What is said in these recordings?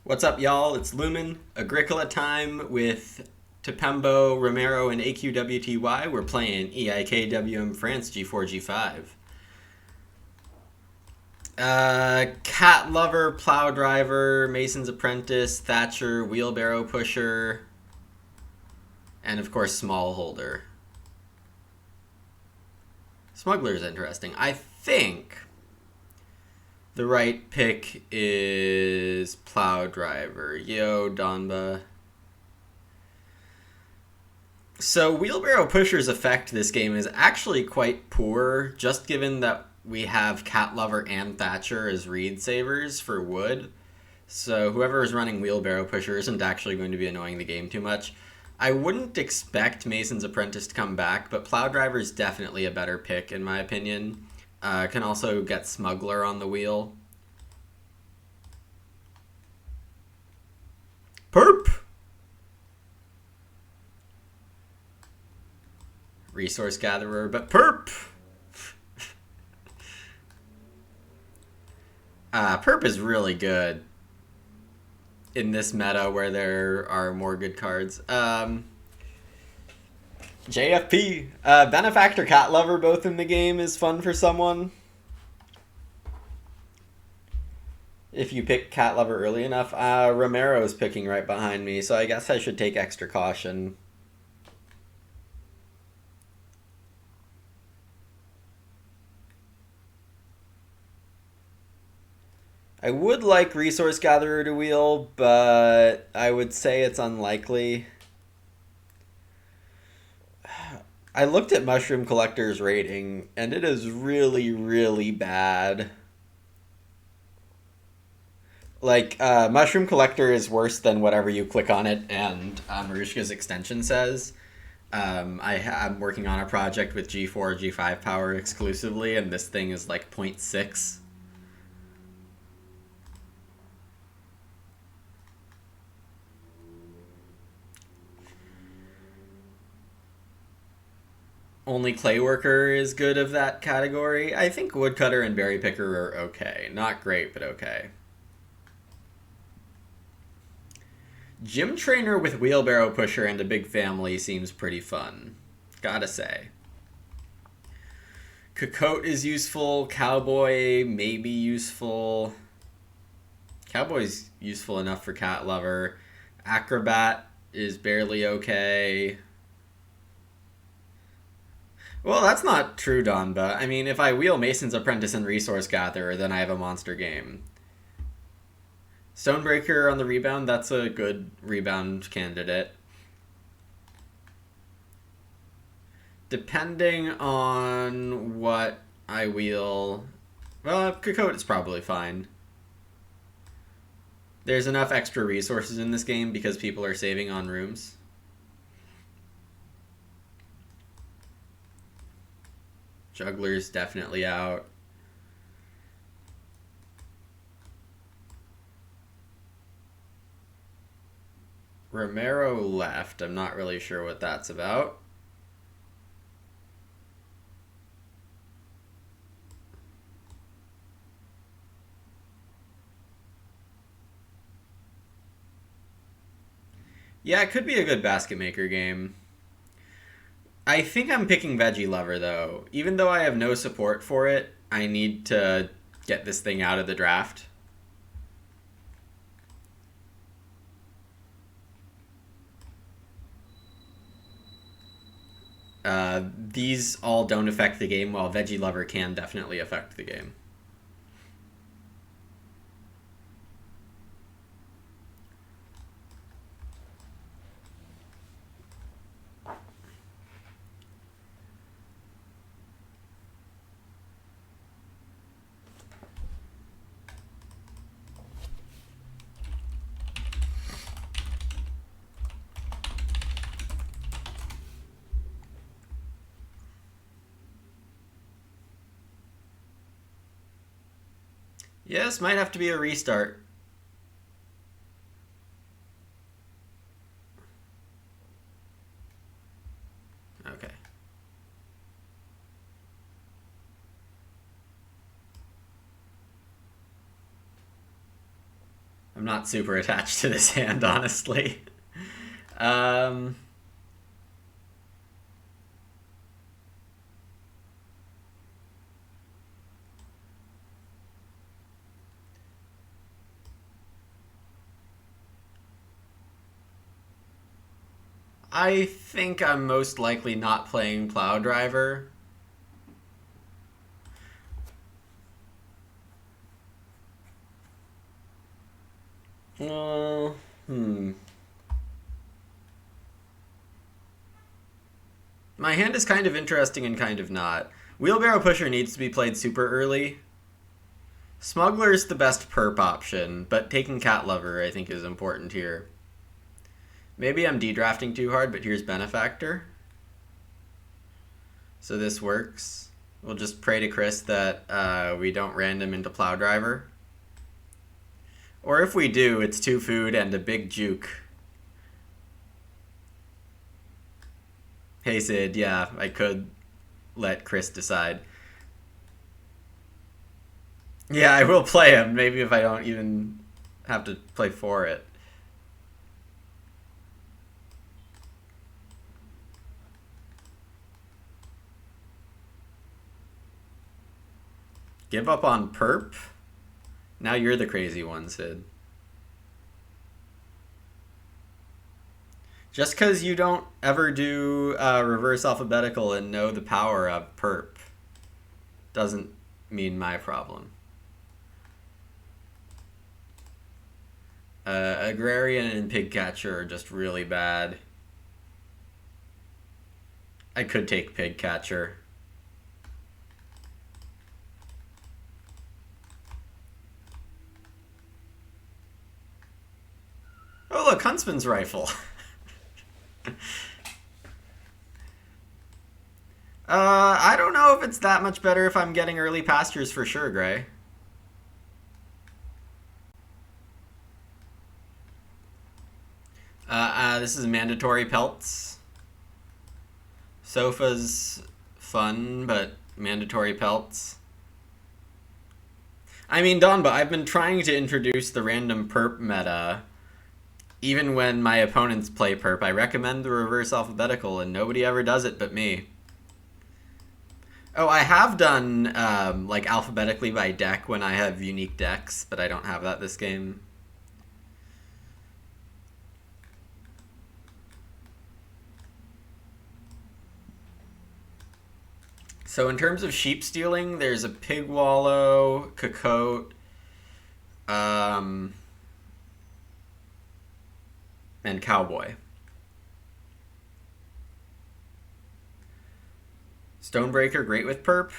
What's up, y'all? It's Lumin. Agricola time with Tepembo, Romero, and AQWTY. We're playing EIKWM France G4, G5. Cat Lover, Plow Driver, Mason's Apprentice, Thatcher, Wheelbarrow Pusher, and of course, Smallholder. Smuggler's interesting. I think the right pick is Plow Driver. Yo, Donba. So Wheelbarrow Pusher's effect this game is actually quite poor, just given that we have Cat Lover and Thatcher as reed savers for wood. So whoever is running Wheelbarrow Pusher isn't actually going to be annoying the game too much. I wouldn't expect Mason's Apprentice to come back, but Plow Driver is definitely a better pick in my opinion. Can also get Smuggler on the wheel. Perp! Resource Gatherer, but perp! Perp is really good in this meta where there are more good cards. JFP. Benefactor, Cat Lover, both in the game is fun for someone. If you pick Cat Lover early enough. Romero's picking right behind me, so I guess I should take extra caution. I would like Resource Gatherer to wheel, but I would say it's unlikely. I looked at Mushroom Collector's rating, and it is really, really bad. Like, Mushroom Collector is worse than whatever you click on it, and Marushka's extension says. I'm working on a project with G4, G5 power exclusively, and this thing is like 0.6. Only Clayworker is good of that category. I think Woodcutter and Berry Picker are okay. Not great, but okay. Gym Trainer with Wheelbarrow Pusher and a big family seems pretty fun. Gotta say. Cocotte is useful. Cowboy maybe useful. Cowboy's useful enough for Cat Lover. Acrobat is barely okay. Well, that's not true, Donba. I mean, if I wheel Mason's Apprentice and Resource Gatherer, then I have a monster game. Stonebreaker on the rebound, that's a good rebound candidate. Depending on what I wheel... Well, Cocotte is probably fine. There's enough extra resources in this game because people are saving on rooms. Juggler's definitely out. Romero left. I'm not really sure what that's about. Yeah, it could be a good basket maker game. I think I'm picking Veggie Lover, though. Even though I have no support for it, I need to get this thing out of the draft. These all don't affect the game, while Veggie Lover can definitely affect the game. Yes, might have to be a restart. Okay. I'm not super attached to this hand, honestly. um, I think I'm most likely not playing Plow Driver. Well, My hand is kind of interesting and kind of not. Wheelbarrow Pusher needs to be played super early. Smuggler's the best perp option, but taking Cat Lover I think is important here. Maybe I'm de-drafting too hard, but here's Benefactor. So this works. We'll just pray to Chris that we don't random into Plow Driver. Or if we do, it's 2 food and a big juke. Hey Sid, yeah, I could let Chris decide. Yeah, I will play him, maybe if I don't even have to play for it. Give up on perp? Now you're the crazy one, Sid. Just because you don't ever do reverse alphabetical and know the power of perp doesn't mean my problem. Agrarian and Pigcatcher are just really bad. I could take Pigcatcher. Oh look, Huntsman's Rifle. I don't know if it's that much better if I'm getting early pastures for sure, Gray. This is mandatory pelts. Sofa's fun, but mandatory pelts. I mean, Donba, I've been trying to introduce the random perp meta. Even when my opponents play perp, I recommend the reverse alphabetical, and nobody ever does it but me. Oh, I have done like alphabetically by deck when I have unique decks, but I don't have that this game. So in terms of sheep stealing, there's a Pig Wallow, Cocotte, and Cowboy. Stonebreaker, great with perp.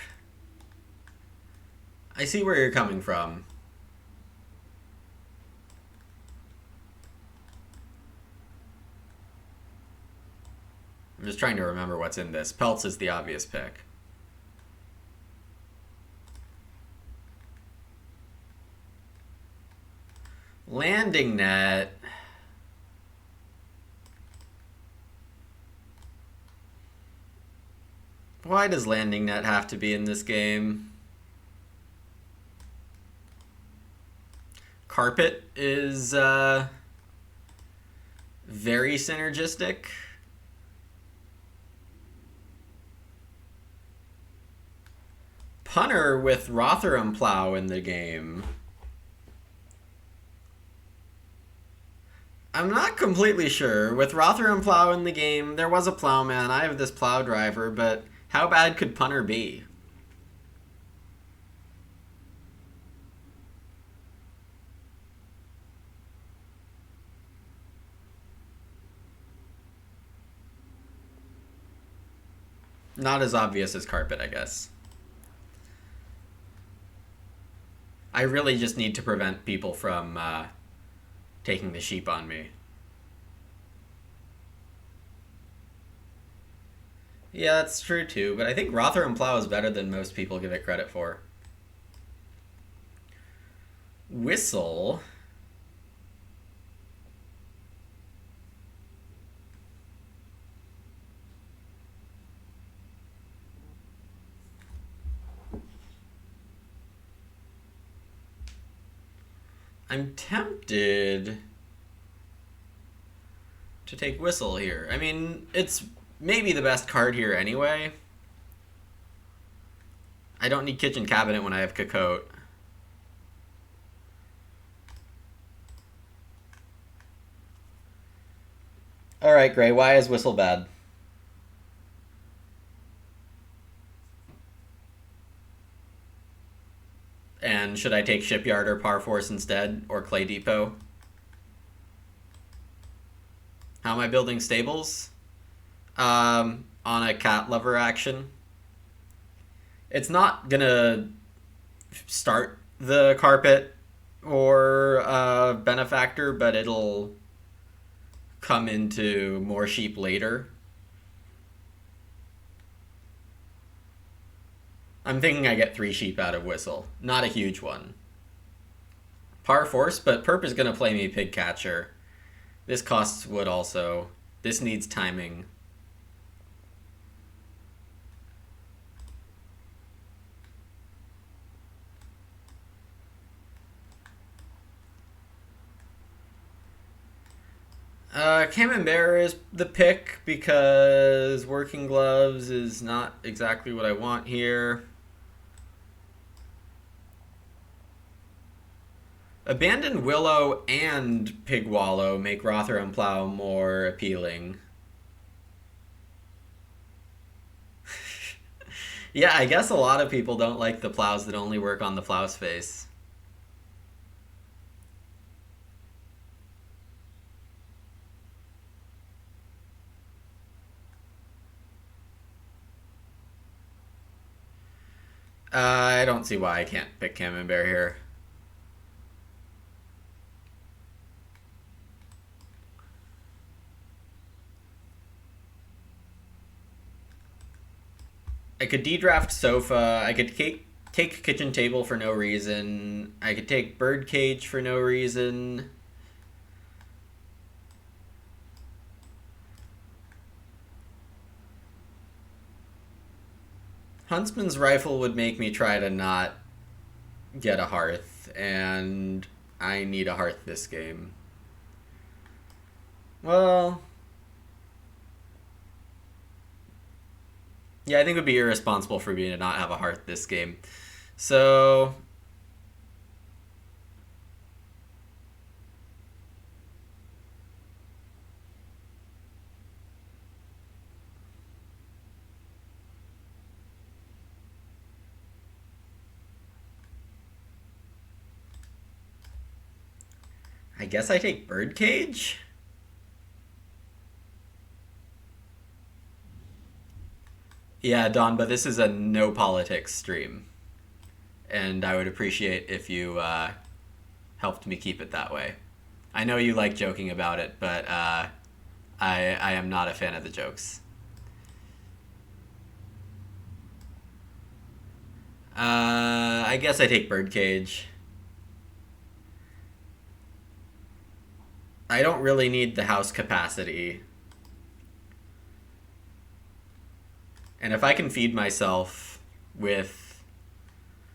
I see where you're coming from. I'm just trying to remember what's in this. Pelts is the obvious pick. Landing net. Why does landing net have to be in this game? Carpet is very synergistic. Punter with Rotherham Plow in the game. I'm not completely sure. With Rotherham Plow in the game, there was a Plowman. I have this Plow Driver, but how bad could Punter be? Not as obvious as Carpet, I guess. I really just need to prevent people from taking the sheep on me. Yeah, that's true too, but I think Rotherham Plow is better than most people give it credit for. Whistle. I'm tempted to take Whistle here. I mean, it's maybe the best card here anyway. I don't need Kitchen Cabinet when I have Cocotte. Alright, Gray, why is Whistle bad? And should I take Shipyard or Power Force instead? Or Clay Depot? How am I building stables? On a cat lover action. It's not gonna start the carpet or benefactor, but it'll come into more sheep later. I'm thinking I get 3 sheep out of Whistle. Not a huge one. Power Force, but Perp is going to play me Pig Catcher. This costs wood also. This needs timing. Camembert is the pick because Working Gloves is not exactly what I want here. Abandoned Willow and Pig Wallow make Rotherham Plow more appealing. Yeah, I guess a lot of people don't like the plows that only work on the plow space. I don't see why I can't pick Camembert here. I could de-draft Sofa. I could take Kitchen Table for no reason. I could take Birdcage for no reason. Huntsman's Rifle would make me try to not get a Hearth, and I need a Hearth this game. Well, yeah, I think it would be irresponsible for me to not have a Hearth this game. So I guess I take Birdcage? Yeah, Don, but this is a no politics stream. And I would appreciate if you helped me keep it that way. I know you like joking about it, but I am not a fan of the jokes. I guess I take Birdcage. I don't really need the house capacity. And if I can feed myself with...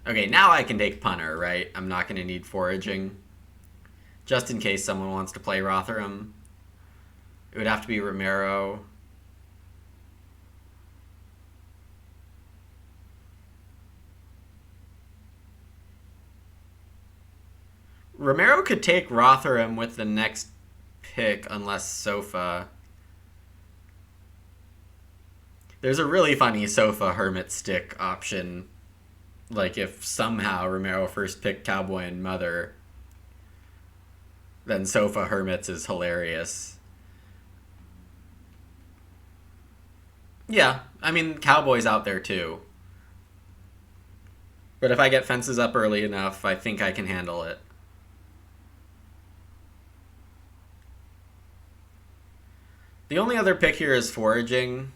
Okay, now I can take Punter, right? I'm not going to need foraging. Just in case someone wants to play Rotherham. It would have to be Romero. Romero could take Rotherham with the next pick unless Sofa... There's a really funny Sofa Hermit Stick option. Like if somehow Romero first picked Cowboy and Mother, then Sofa Hermits is hilarious. Yeah, I mean, Cowboy's out there too. But if I get fences up early enough, I think I can handle it. The only other pick here is foraging.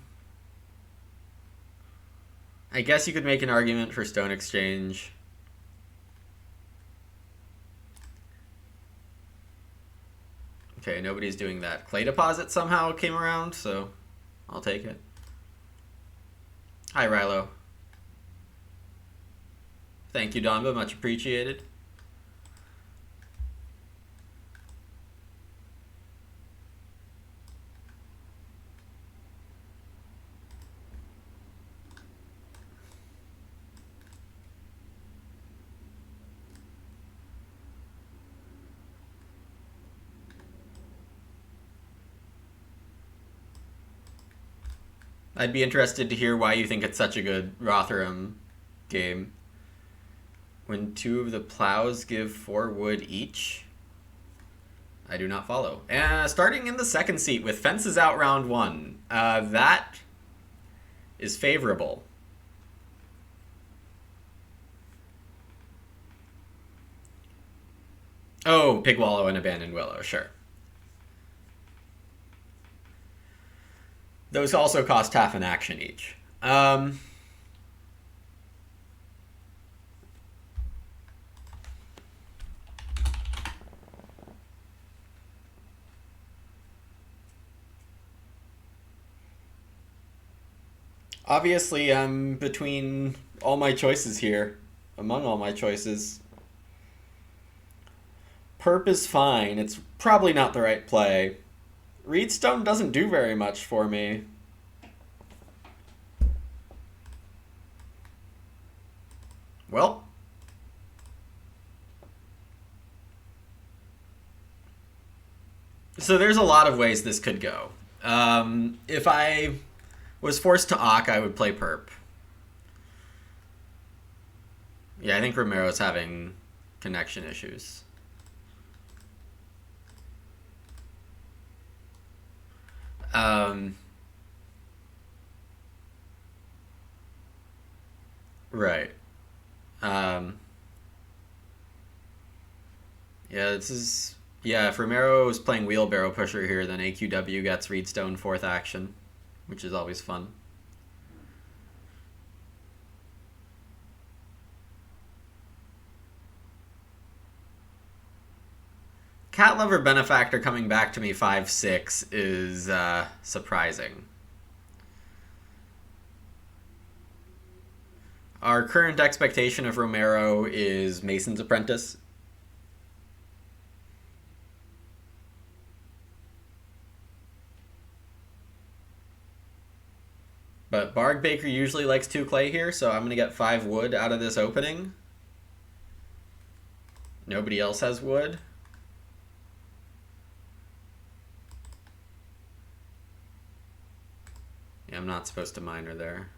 I guess you could make an argument for Stone Exchange. Okay, nobody's doing that. Clay Deposit somehow came around, so I'll take it. Hi, Rilo. Thank you, Donba. Much appreciated. I'd be interested to hear why you think it's such a good Rotherham game. When 2 of the plows give 4 wood each? I do not follow. Starting in the second seat with fences out round 1. That is favorable. Oh, Pig Wallow and Abandoned Willow, sure. Those also cost half an action each. Obviously, I'm between all my choices here. Among all my choices. Perp is fine. It's probably not the right play. Reedstone doesn't do very much for me. Well. So there's a lot of ways this could go. If I was forced to Ock, I would play Perp. Yeah, I think Romero's having connection issues. Right. Yeah, this is... Yeah, if Romero is playing Wheelbarrow Pusher here, then AQW gets Reedstone 4th action, which is always fun. Cat Lover Benefactor coming back to me 5-6 is surprising. Our current expectation of Romero is Mason's Apprentice. But Barg Baker usually likes 2 clay here, so I'm going to get 5 wood out of this opening. Nobody else has wood. Yeah, I'm not supposed to miner there.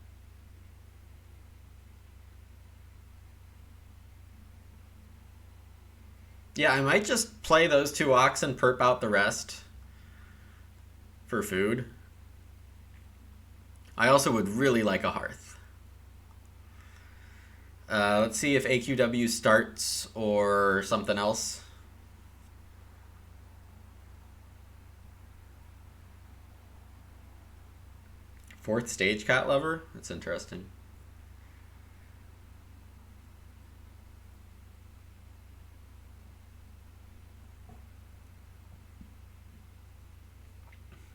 Yeah, I might just play those 2 Ox and perp out the rest for food. I also would really like a Hearth. Let's see if AQW starts or something else. Fourth stage Cat Lover? That's interesting.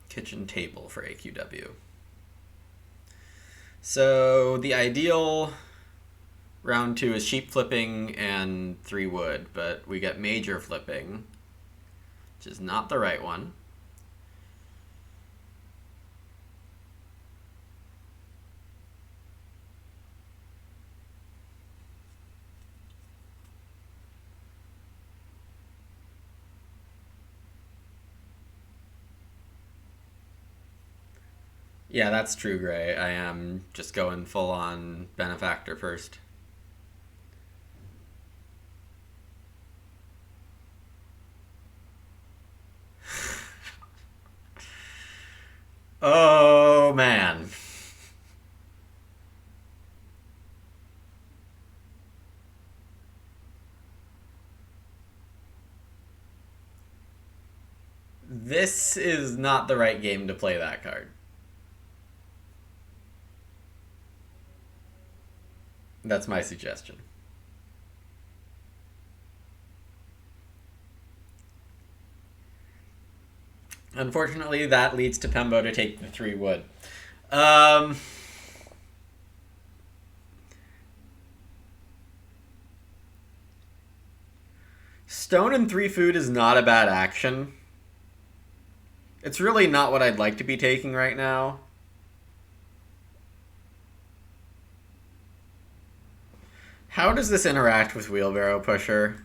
Kitchen table for AQW. So the ideal round 2 is sheep flipping and 3 wood, but we get major flipping, which is not the right one. Yeah, that's true, Gray. I am just going full on Benefactor first. Oh, man. This is not the right game to play that card. That's my suggestion. Unfortunately, that leads to Pembo to take the 3 wood. Stone and 3 food is not a bad action. It's really not what I'd like to be taking right now. How does this interact with Wheelbarrow Pusher?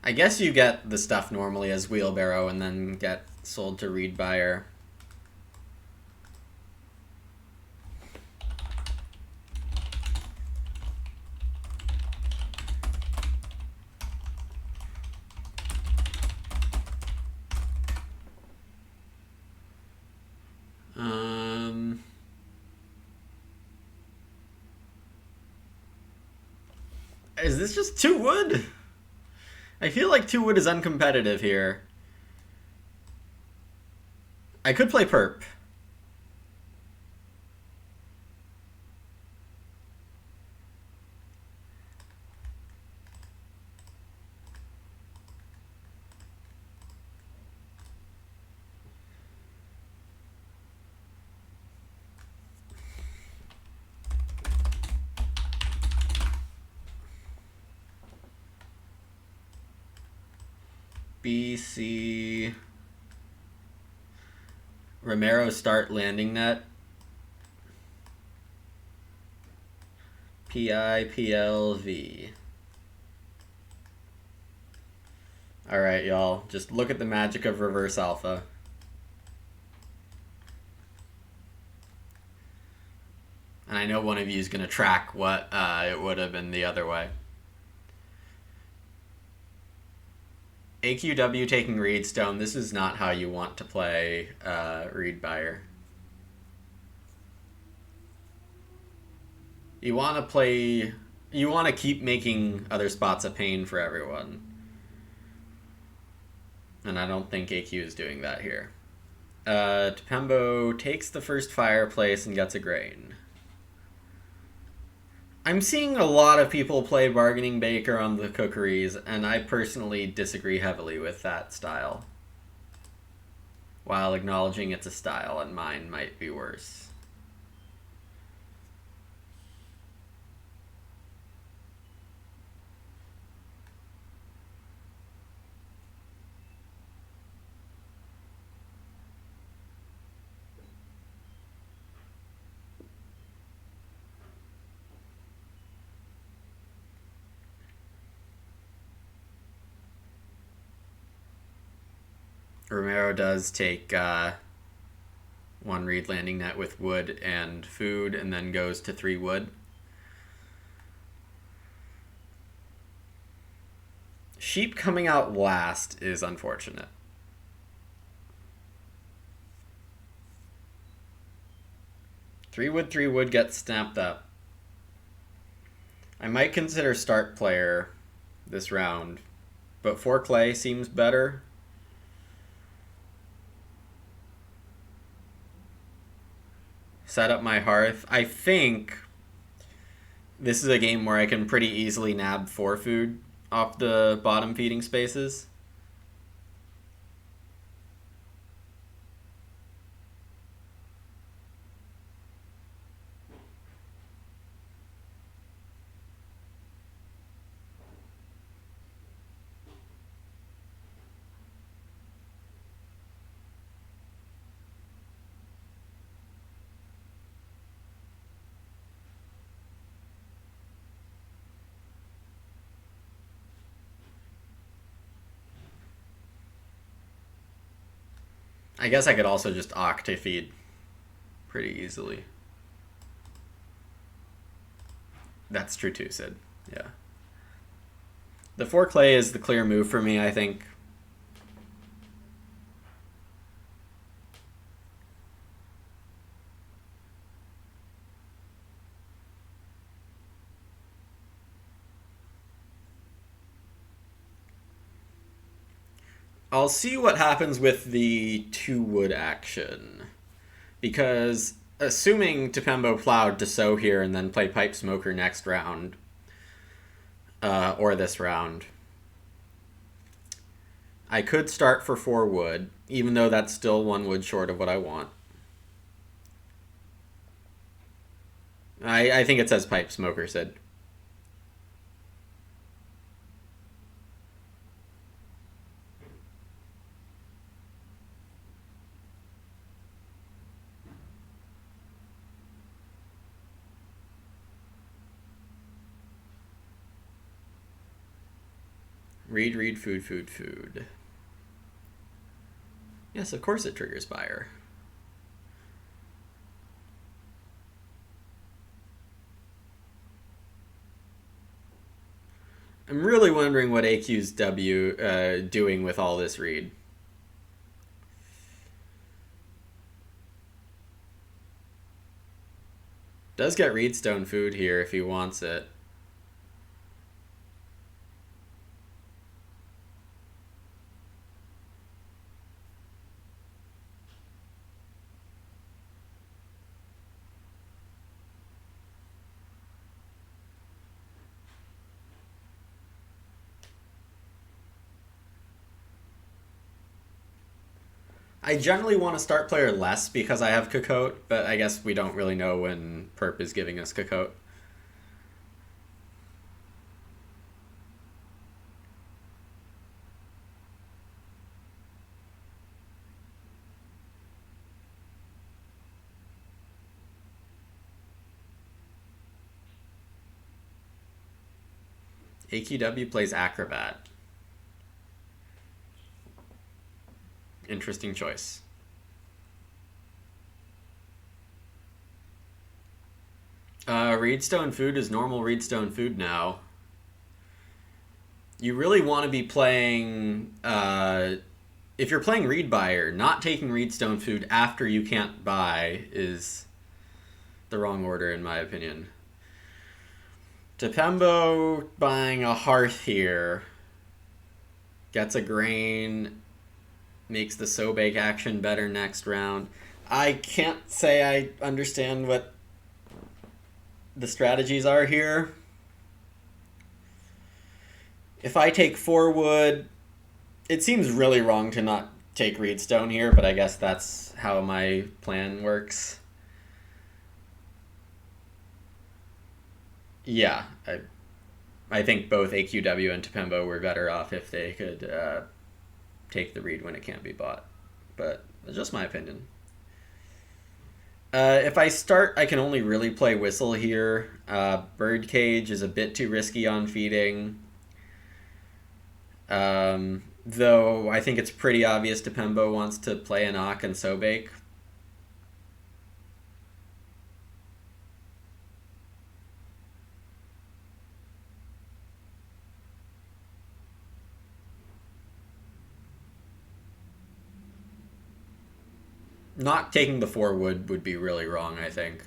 I guess you get the stuff normally as wheelbarrow and then get sold to reed buyer. Is this just 2 wood? I feel like 2 wood is uncompetitive here. I could play perp. BC. Romero start landing net. PIPLV. Alright, y'all. Just look at the magic of reverse alpha. And I know one of you is going to track what it would have been the other way. AQW taking Reedstone. This is not how you want to play Reed Buyer. You want to play... You want to keep making other spots a pain for everyone. And I don't think AQ is doing that here. Tupembo takes the first fireplace and gets a grain. I'm seeing a lot of people play Bargaining Baker on the cookeries, and I personally disagree heavily with that style. While acknowledging it's a style, and mine might be worse. Romero does take 1 reed landing net with wood and food, and then goes to 3 wood. Sheep coming out last is unfortunate. Three wood gets snapped up. I might consider start player this round, but 4 clay seems better. Set up my hearth. I think this is a game where I can pretty easily nab 4 food off the bottom feeding spaces. I guess I could also just octafeed pretty easily. That's true too, Sid. Yeah. The 4 clay is the clear move for me, I think. I'll see what happens with the 2 wood action. Because assuming Tupembo plowed to sow here and then play Pipe Smoker next round, or this round, I could start for 4 wood, even though that's still 1 wood short of what I want. I think it says Pipe Smoker, Sid. Read, food. Yes, of course it triggers buyer. I'm really wondering what AQ's doing with all this read. Does get Reedstone food here if he wants it. I generally want to start player less because I have Cocotte, but I guess we don't really know when Perp is giving us Cocotte. AQW plays Acrobat. Interesting choice. Reedstone food is normal Reedstone food now. You really want to be playing... if you're playing Reed Buyer, not taking Reedstone food after you can't buy is the wrong order in my opinion. Tepembo buying a Hearth here. Gets a grain. Makes the Sobake action better next round. I can't say I understand what the strategies are here. If I take 4 wood, it seems really wrong to not take Reedstone here, but I guess that's how my plan works. Yeah, I think both AQW and Tepembo were better off if they could take the read when it can't be bought. But that's just my opinion. If I start, I can only really play Whistle here. Birdcage is a bit too risky on feeding. Though I think it's pretty obvious Tepembo wants to play an Ock and Sobake. Not taking the 4 would be really wrong, I think.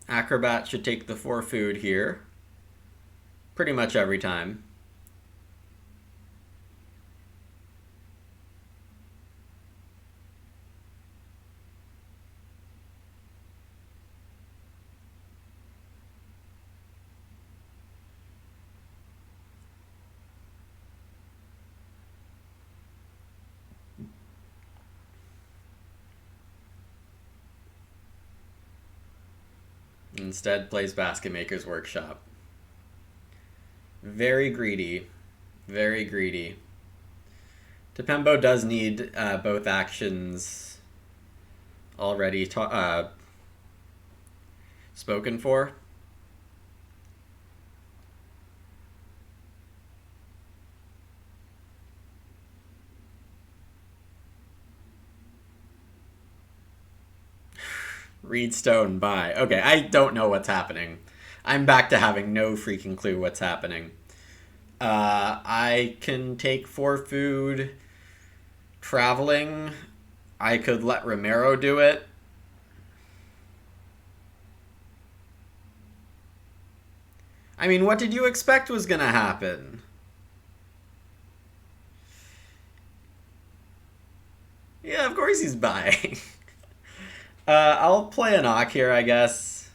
Acrobat should take the 4 food here. Pretty much every time. Instead plays Basket Maker's Workshop. Very greedy. Very greedy. Tepembo does need both actions already spoken for. Reedstone buy. Okay, I don't know what's happening. I'm back to having no freaking clue what's happening. I can take 4 food. Traveling. I could let Romero do it. I mean, what did you expect was gonna happen? Yeah, of course he's buying. I'll play an Ock here, I guess.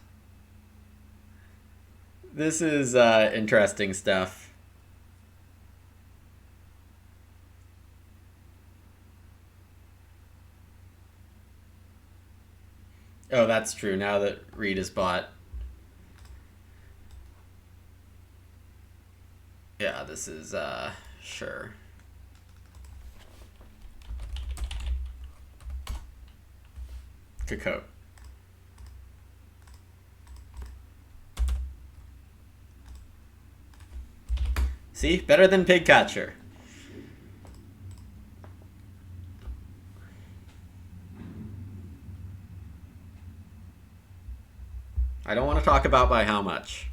This is interesting stuff. Oh, that's true. Now that Reed is bought. Yeah, this is, sure. Cocotte. See? Better than Pig Catcher. I don't want to talk about by how much.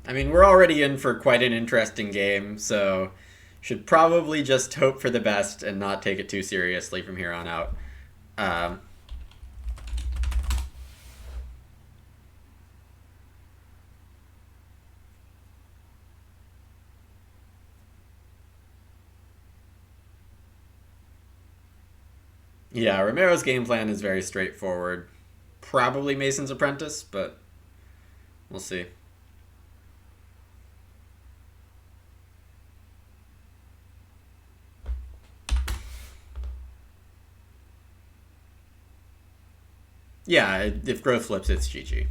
I mean, we're already in for quite an interesting game, so should probably just hope for the best and not take it too seriously from here on out. Um, yeah, Romero's game plan is very straightforward. Probably Mason's Apprentice, but we'll see. Yeah, if growth flips, it's GG.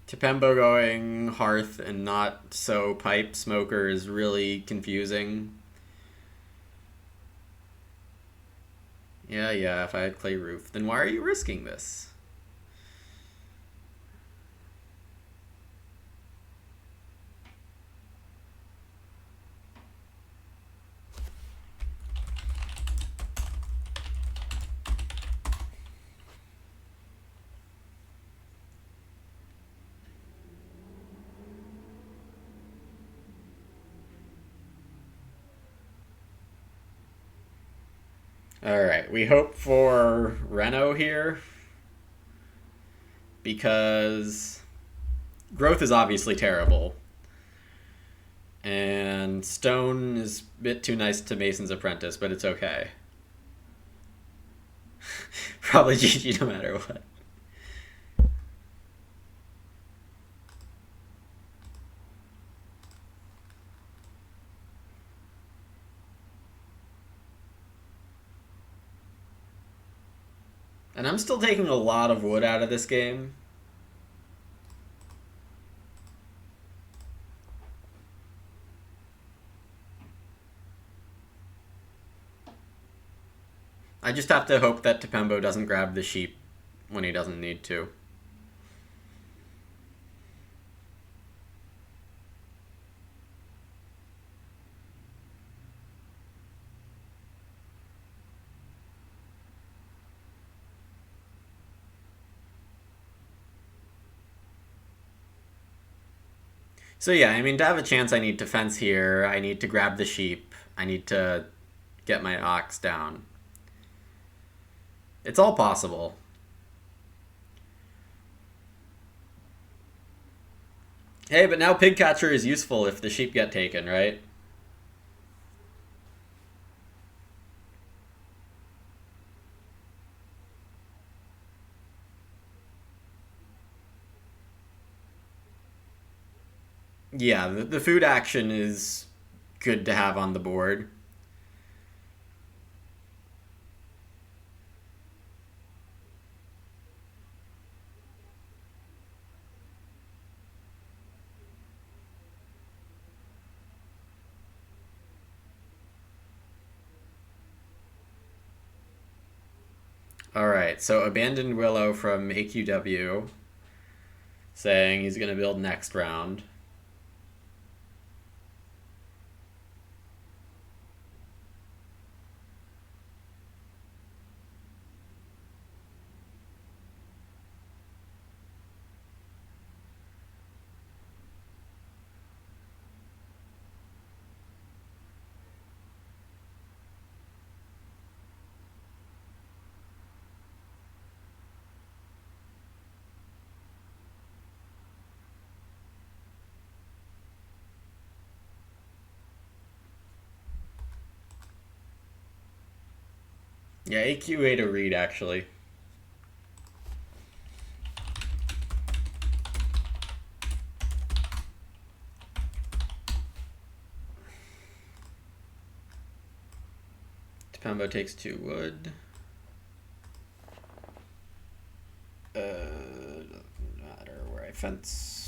Tepembo going hearth and not so pipe smoker is really confusing. Yeah, if I had clay roof, then why are you risking this? Alright, we hope for Reno here because growth is obviously terrible. And stone is a bit too nice to Mason's Apprentice, but it's okay. Probably GG no matter what. And I'm still taking a lot of wood out of this game. I just have to hope that Tepembo doesn't grab the sheep when he doesn't need to. So yeah, I mean, to have a chance, I need to fence here. I need to grab the sheep. I need to get my ox down. It's all possible. Hey, but now Pig Catcher is useful if the sheep get taken, right? Yeah, the food action is good to have on the board. Alright, so Abandoned Willow from AQW saying he's going to build next round. Yeah, AQA to read, actually. Tepembo takes 2 wood. Doesn't matter where I fence.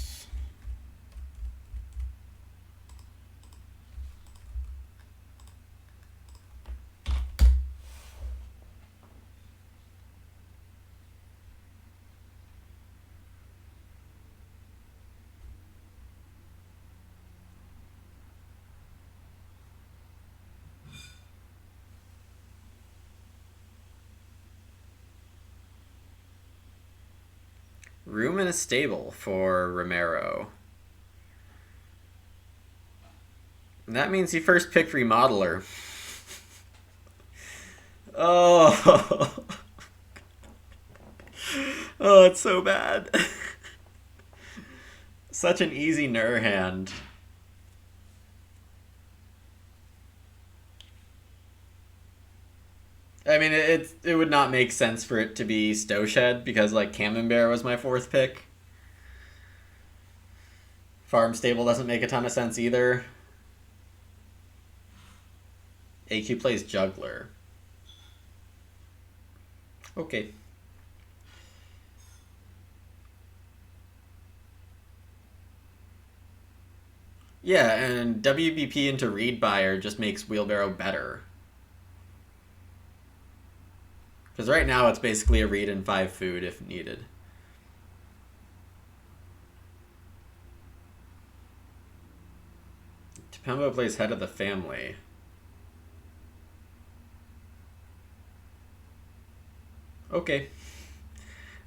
Room in a stable for Romero. And that means he first picked Remodeler. Oh. Oh, it's so bad. Such an easy Nur hand. I mean, it would not make sense for it to be Stowshed because, like, Camembert was my 4th pick. Farm Stable doesn't make a ton of sense either. AQ plays Juggler. Okay. Yeah, and WBP into Reed Buyer just makes Wheelbarrow better. Because right now it's basically a read and 5 food if needed. Tepembo plays Head of the Family. Okay.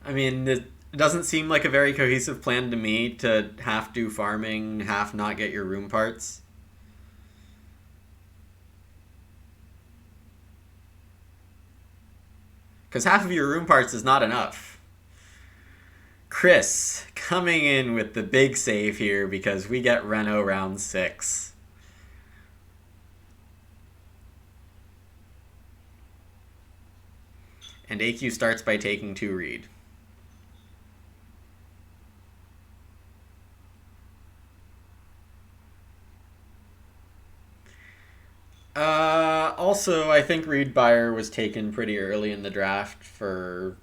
I mean, it doesn't seem like a very cohesive plan to me to half do farming, half not get your room parts. Because half of your room parts is not enough. Chris coming in with the big save here because we get Reno round 6. And AQ starts by taking 2 read. Also, I think Reed Buyer was taken pretty early in the draft for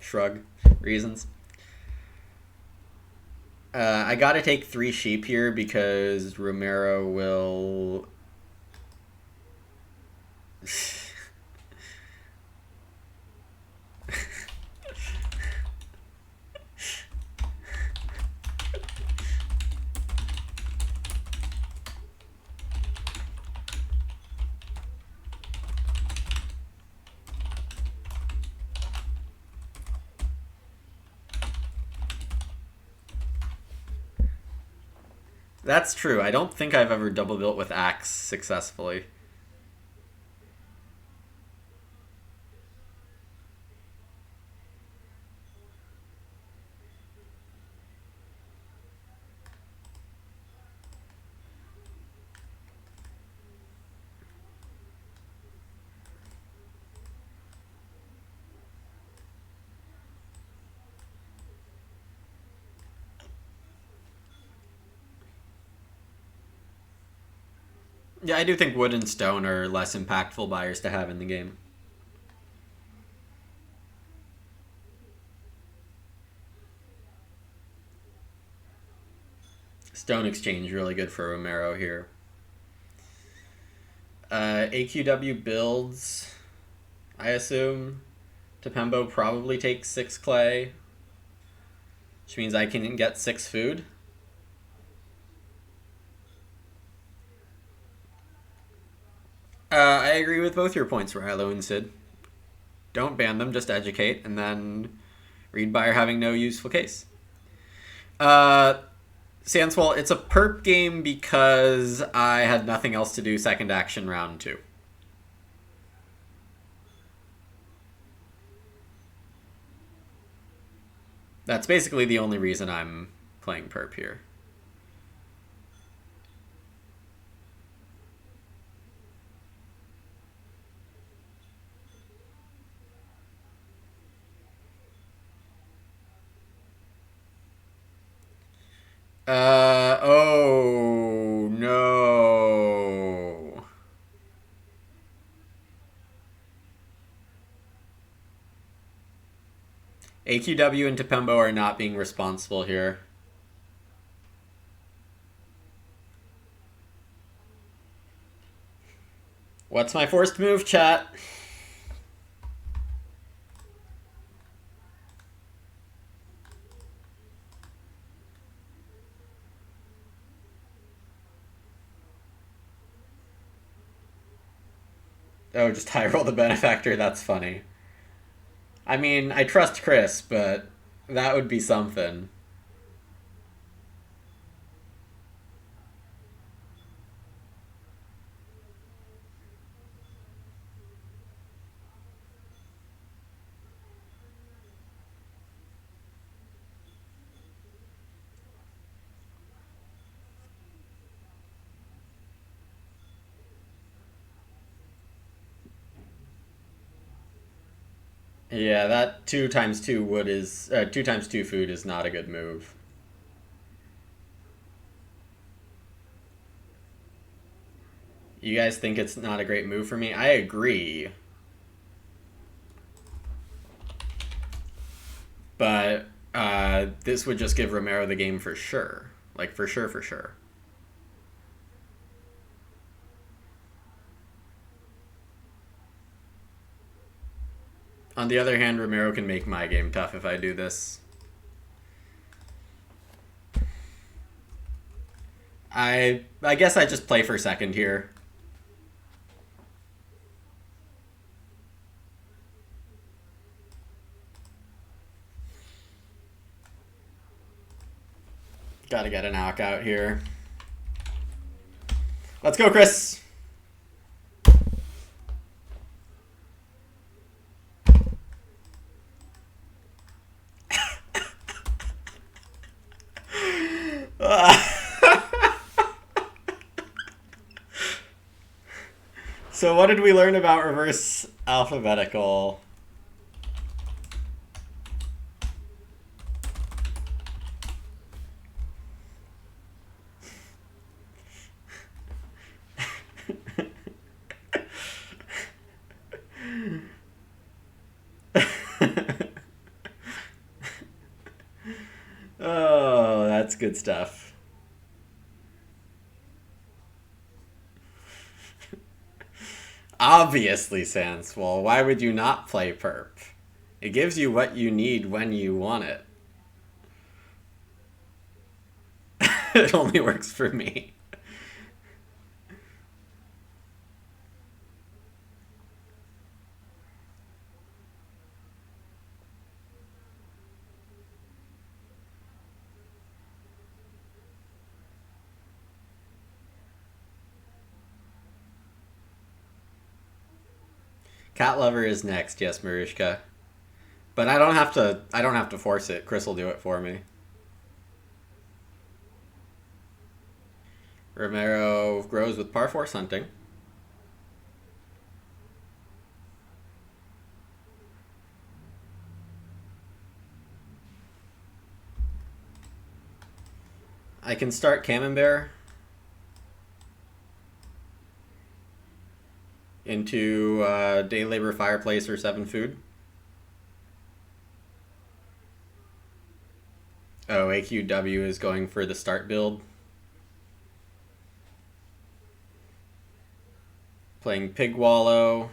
shrug reasons. I gotta take 3 sheep here because Romero will... That's true. I don't think I've ever double built with Axe successfully. Yeah, I do think wood and stone are less impactful buyers to have in the game. Stone exchange really good for Romero here. AQW builds, I assume. Tepembo probably takes 6 clay, which means I can get 6 food. I agree with both your points, Rilo and Sid. Don't ban them, just educate, and then read buyer having no useful case. Sandswall, it's a perp game because I had nothing else to do second action round 2. That's basically the only reason I'm playing perp here. Oh no. AQW and Tepembo are not being responsible here. What's my forced move, chat? Oh, just high roll the benefactor. That's funny. I mean, I trust Chris, but that would be something. Yeah, that 2 times 2 wood is 2 times 2 food is not a good move. You guys think it's not a great move for me? I agree. But this would just give Romero the game for sure. Like, for sure, for sure. On the other hand, Romero can make my game tough if I do this. I guess I just play for second here. Gotta get a knockout here. Let's go, Chris! So what did we learn about reverse alphabetical? Oh, that's good stuff. Obviously, Sanswell. Why would you not play perp? It gives you what you need when you want it. It only works for me. Cat Lover is next, yes, Marushka. But I don't have to force it. Chris will do it for me. Romero grows with par force hunting. I can start Camembert into day labor fireplace or 7 food. Oh, AQW is going for the start build. Playing Pig Wallow.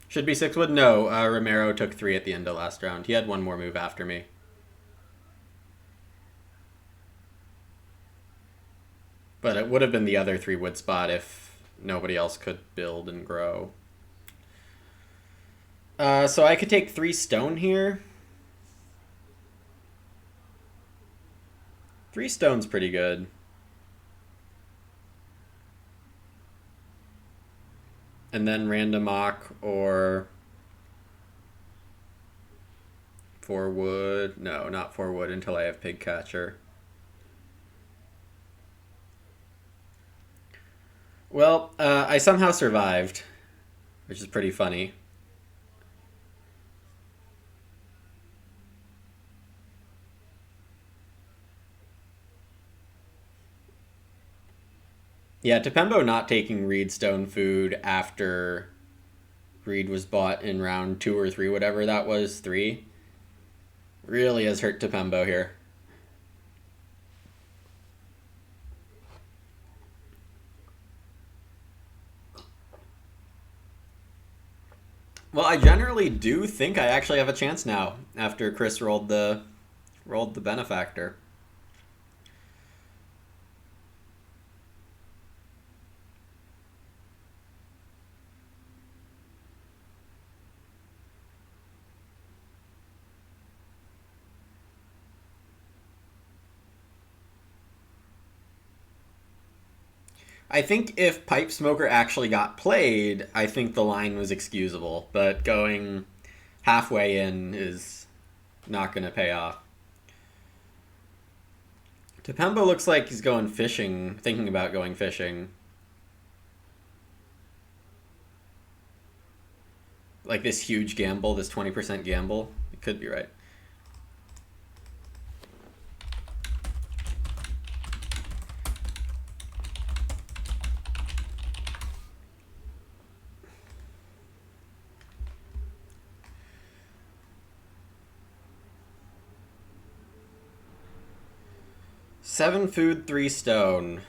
Should be 6 wood? No, Romero took 3 at the end of last round. He had 1 more move after me. But it would have been the other 3 wood spot if nobody else could build and grow. So I could take 3 stone here. 3 stone's pretty good. And then random mock or 4 wood. No, not 4 wood until I have Pig Catcher. Well, I somehow survived, which is pretty funny. Yeah, Tepembo not taking Reedstone food after Reed was bought in round 2 or 3, whatever that was, 3, really has hurt Tepembo here. Well, I generally do think I actually have a chance now after Chris rolled the benefactor. I think if Pipe Smoker actually got played, I think the line was excusable, but going halfway in is not going to pay off. Tepembo looks like he's going fishing, thinking about going fishing. Like this huge gamble, this 20% gamble. It could be right. Seven food, 3 stone.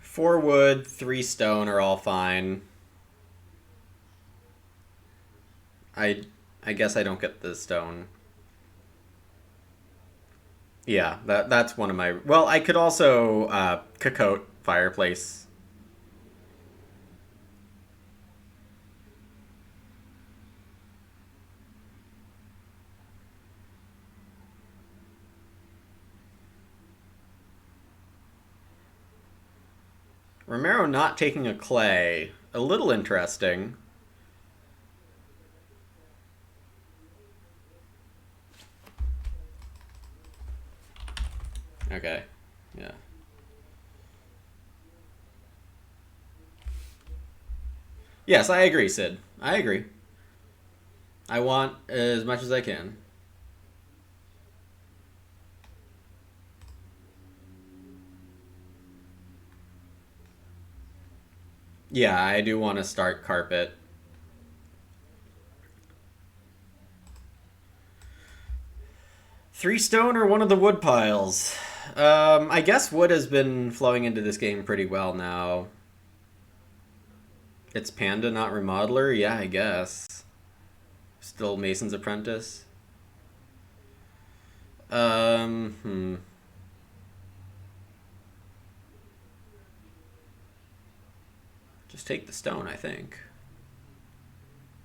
Four wood, 3 stone are all fine. I I guess I don't get the stone. Yeah, that's one of my. Well, I could also cocotte fireplace. Romero not taking a clay. A little interesting. Okay. Yeah. Yes, I agree, Sid. I agree. I want as much as I can. Yeah, I do want to start carpet. 3 stone or one of the wood piles? I guess wood has been flowing into this game pretty well now. It's Panda, not Remodeler? Yeah, I guess. Still Mason's Apprentice? Hmm. Just take the stone, I think.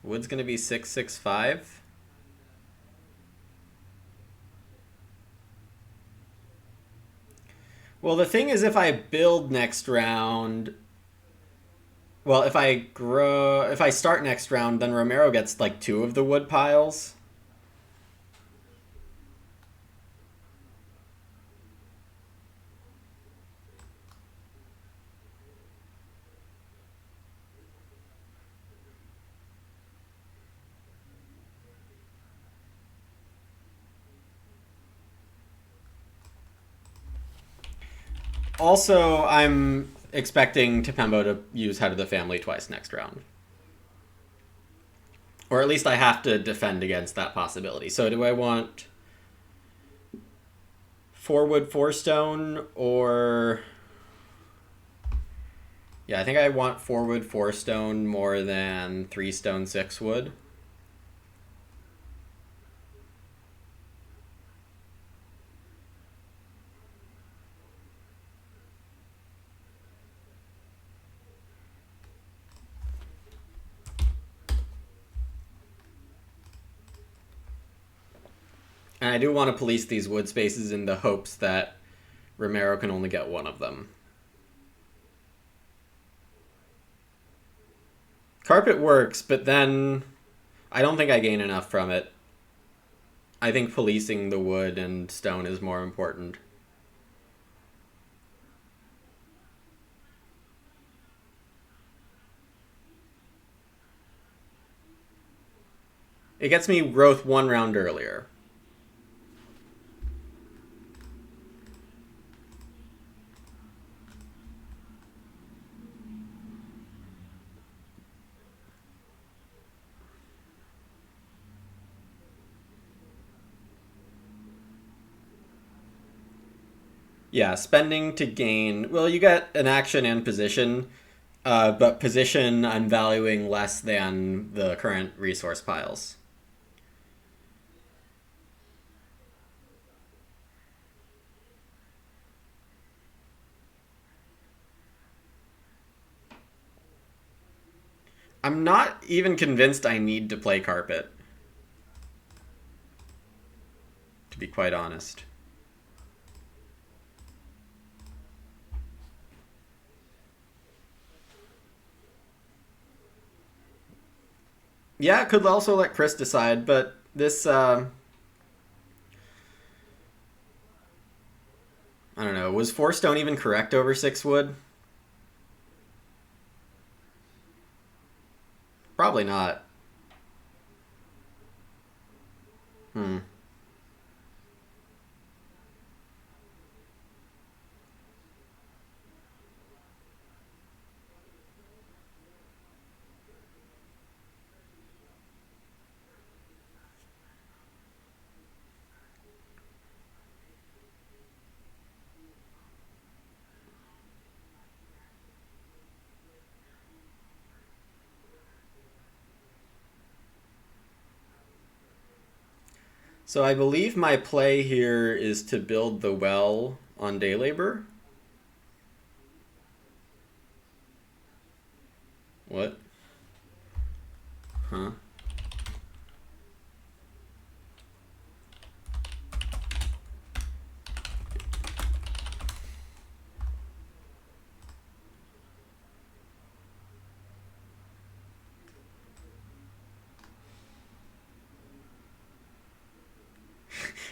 Wood's gonna be 665. Well, the thing is, if I build next round, well, if I start next round, then Romero gets like 2 of the wood piles. Also, I'm expecting Tepembo to use Head of the Family twice next round. Or at least I have to defend against that possibility. So do I want 4 wood, 4 stone, or... Yeah, I think I want 4 wood, 4 stone more than 3 stone, 6 wood. And I do want to police these wood spaces in the hopes that Romero can only get one of them. Carpet works, but then I don't think I gain enough from it. I think policing the wood and stone is more important. It gets me growth 1 round earlier. Yeah, spending to gain. Well, you get an action and position, but position I'm valuing less than the current resource piles. I'm not even convinced I need to play carpet, to be quite honest. Yeah, could also let Chris decide, but this, I don't know, was 4 stone even correct over 6 wood? Probably not. Hmm. So I believe my play here is to build the well on day labor. What? Huh?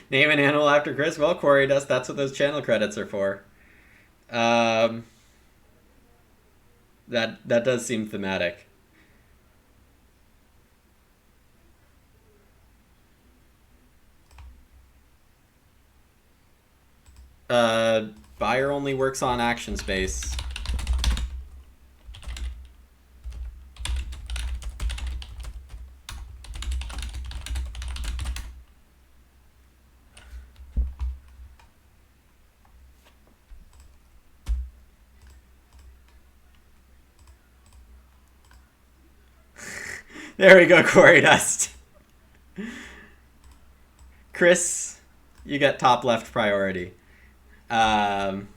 Name an animal after Chris? Well, Quarry Dust, that's what those channel credits are for. Um, that does seem thematic. Uh, Buyer only works on action space. There we go, Quarry Dust. Chris, you get top left priority. Um,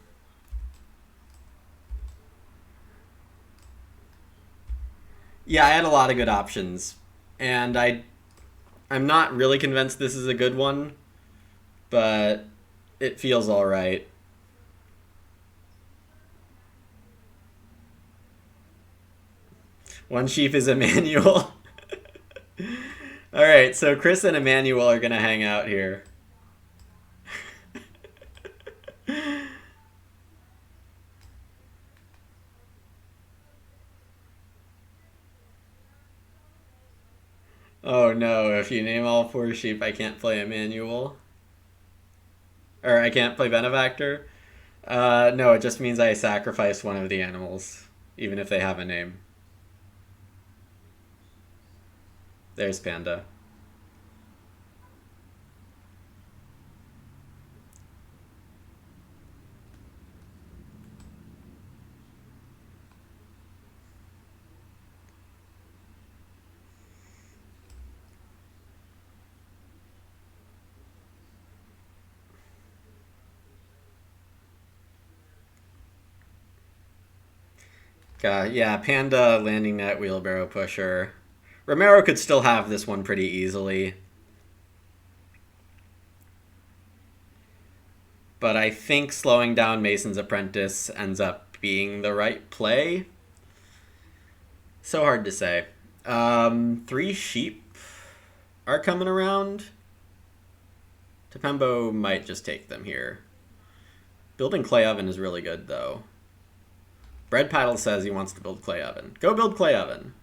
yeah, I had a lot of good options, and I'm not really convinced this is a good one, but it feels all right. One sheep is Emmanuel. All right, so Chris and Emmanuel are gonna hang out here. Oh no, if you name all 4 sheep, I can't play Emmanuel. Or I can't play Benefactor. No, it just means I sacrifice one of the animals, even if they have a name. There's Panda. Yeah, Panda, Landing Net, Wheelbarrow Pusher. Romero could still have this one pretty easily. But I think slowing down Mason's Apprentice ends up being the right play. So hard to say. Three sheep are coming around. Tepembo might just take them here. Building clay oven is really good, though. Bread Paddle says he wants to build clay oven. Go build clay oven.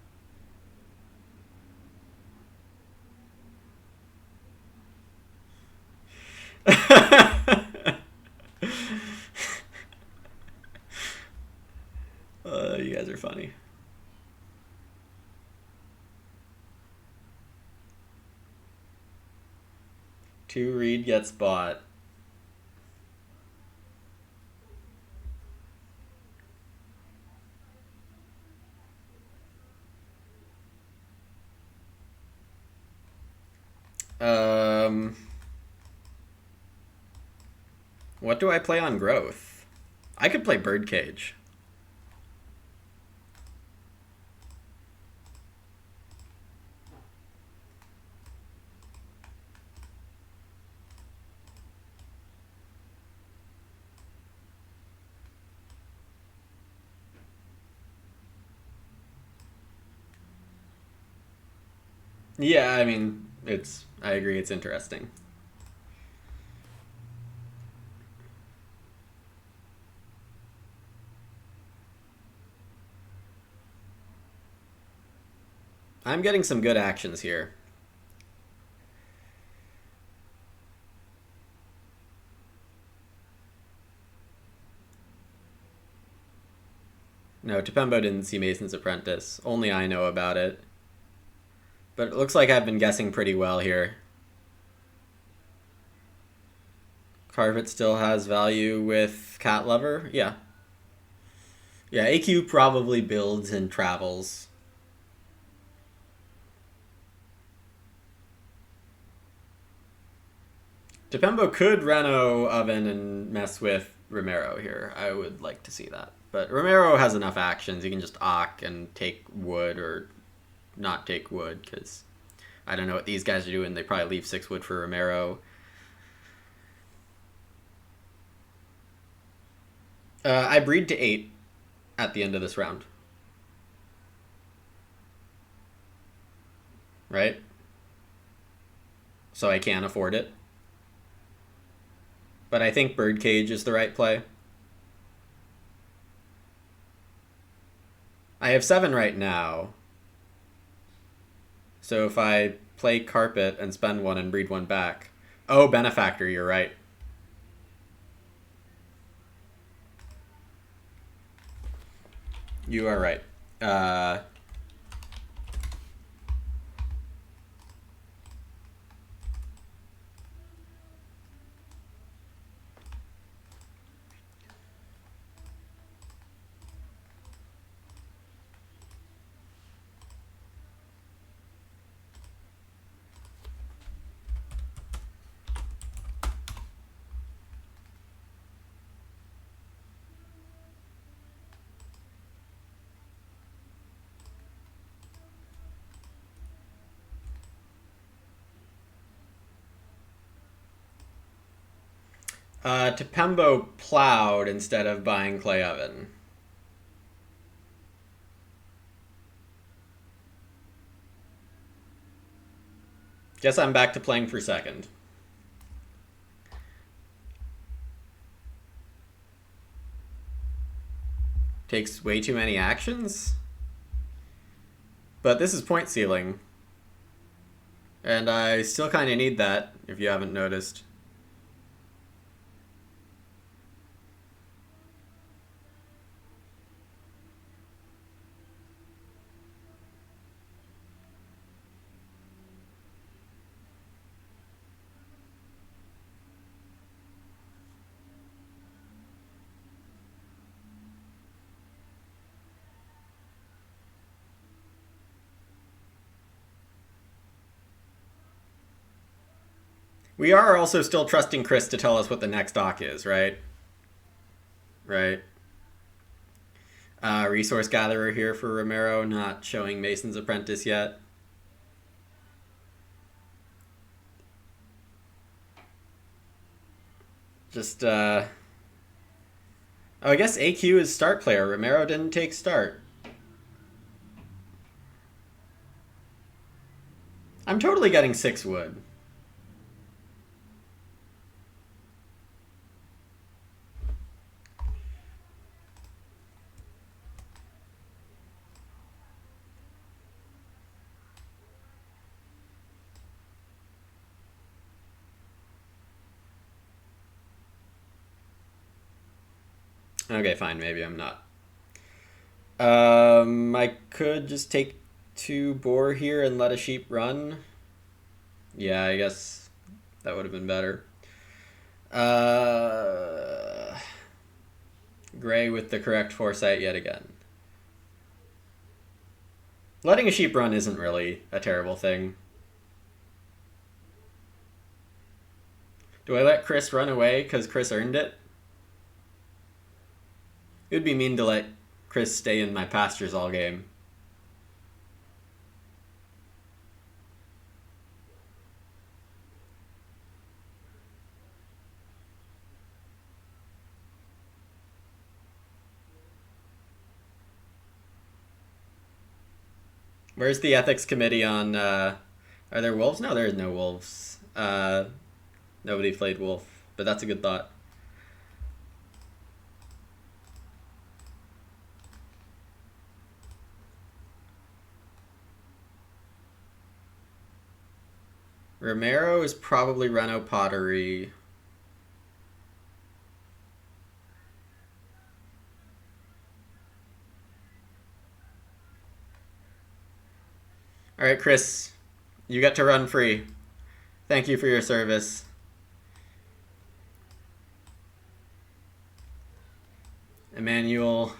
You guys are funny. Two reed gets bought. What do I play on growth? I could play Birdcage. Yeah, I mean, I agree, it's interesting. I'm getting some good actions here. No, Tepembo didn't see Mason's Apprentice. Only I know about it. But it looks like I've been guessing pretty well here. Carvet still has value with Cat Lover? Yeah. Yeah, AQ probably builds and travels. Tepembo could Reno Oven and mess with Romero here. I would like to see that. But Romero has enough actions. He can just Ock and take wood or not take wood, because I don't know what these guys are doing. They probably leave 6 wood for Romero. I breed to 8 at the end of this round. Right? So I can afford it. But I think Birdcage is the right play. I have 7 right now. So if I play Carpet and spend 1 and breed 1 back... Oh, Benefactor, you're right. You are right. Tepembo plowed instead of buying clay oven. Guess I'm back to playing for second. Takes way too many actions. But this is point ceiling. And I still kind of need that, if you haven't noticed. We are also still trusting Chris to tell us what the next doc is, right? Right. Resource Gatherer here for Romero, not showing Mason's Apprentice yet. Just, oh, I guess AQ is start player. Romero didn't take start. roughly getting 6 wood. Okay, fine. Maybe I'm not. I could just take 2 boar here and let a sheep run. Yeah, I guess that would have been better. Gray with the correct foresight yet again. Letting a sheep run isn't really a terrible thing. Do I let Chris run away because Chris earned it? It would be mean to let Chris stay in my pastures all game. Where's the ethics committee on, are there wolves? No, there is no wolves. Nobody played wolf, but that's a good thought. Romero is probably Reno Pottery. Alright, Chris, you get to run free. Thank you for your service. Emmanuel.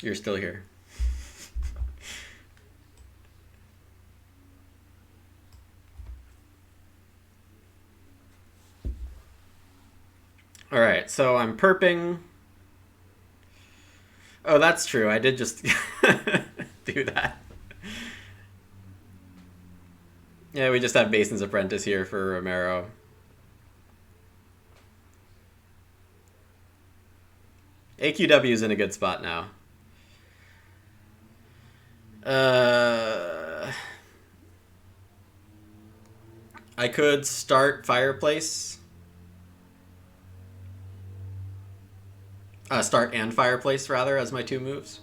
You're still here. Alright, so I'm perping. Oh, that's true. I did just do that. Yeah, we just have Mason's Apprentice here for Romero. AQW is in a good spot now. I could start Fireplace. Start and Fireplace, rather, as my 2 moves.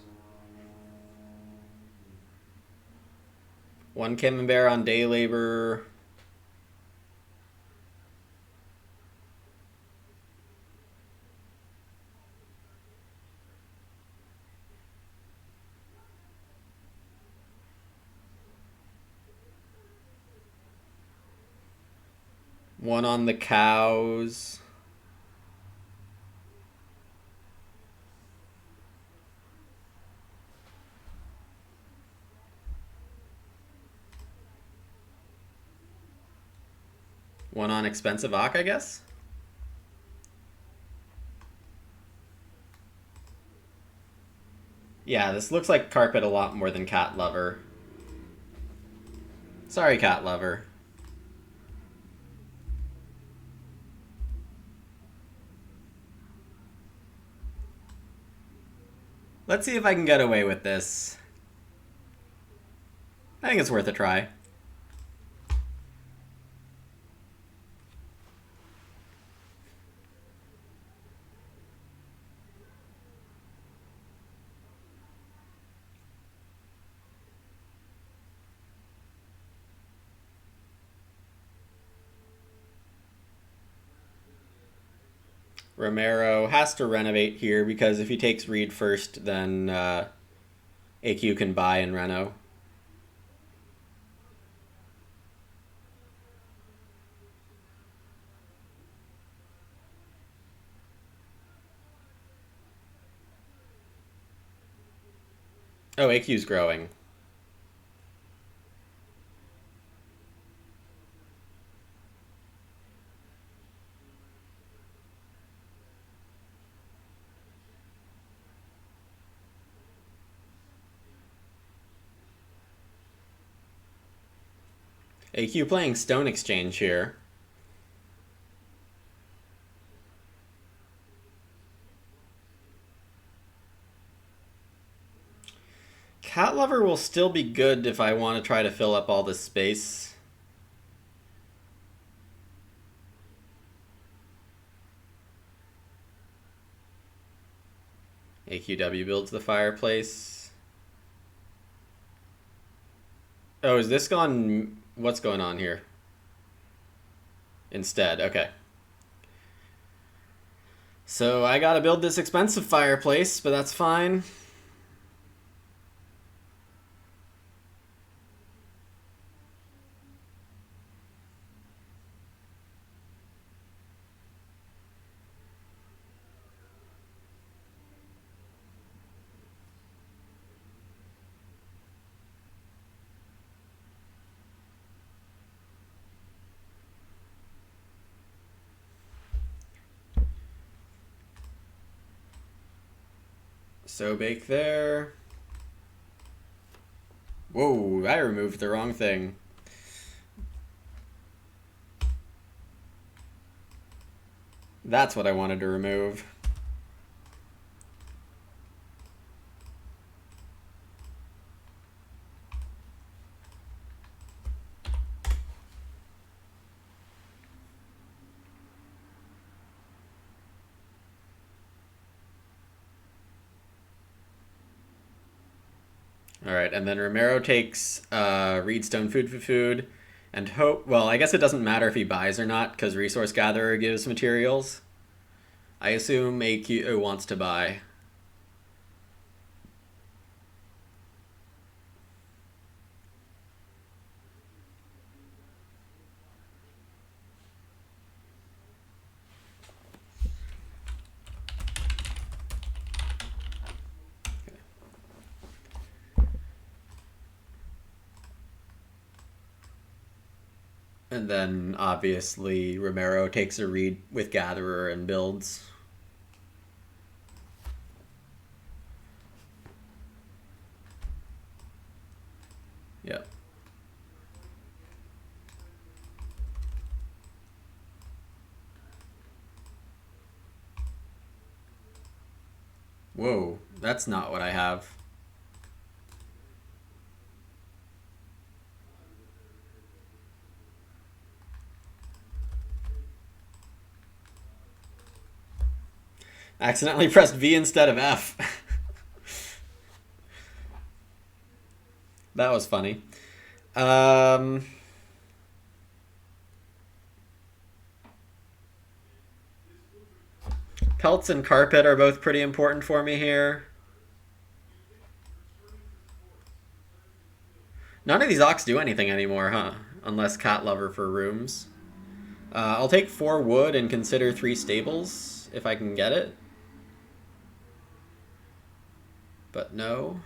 1 Camembert on Day Labor. One on the cows. One on Expensive Ock, I guess? Yeah, this looks like Carpet a lot more than Cat Lover. Sorry, Cat Lover. Let's see if I can get away with this. I think it's worth a try. Romero has to renovate here because if he takes Reed first, then AQ can buy in Reno. Oh, AQ's growing. AQ playing Stone Exchange here. Cat Lover will still be good if I want to try to fill up all this space. AQW builds the fireplace. Oh, is this gone? What's going on here? Instead, okay. So I gotta build this expensive fireplace, but that's fine. So bake there. Whoa, I removed the wrong thing. That's what I wanted to remove. Alright, and then Romero takes Reedstone food, and hope. Well, I guess it doesn't matter if he buys or not, because Resource Gatherer gives materials. I assume AQ wants to buy. And then, obviously, Romero takes a read with Gatherer and builds. Yep. Whoa, that's not what I have. Accidentally pressed V instead of F. That was funny. Pelts and carpet are both pretty important for me here. None of these ox do anything anymore, huh? Unless Cat Lover for rooms. I'll take 4 wood and consider 3 stables if I can get it. But no.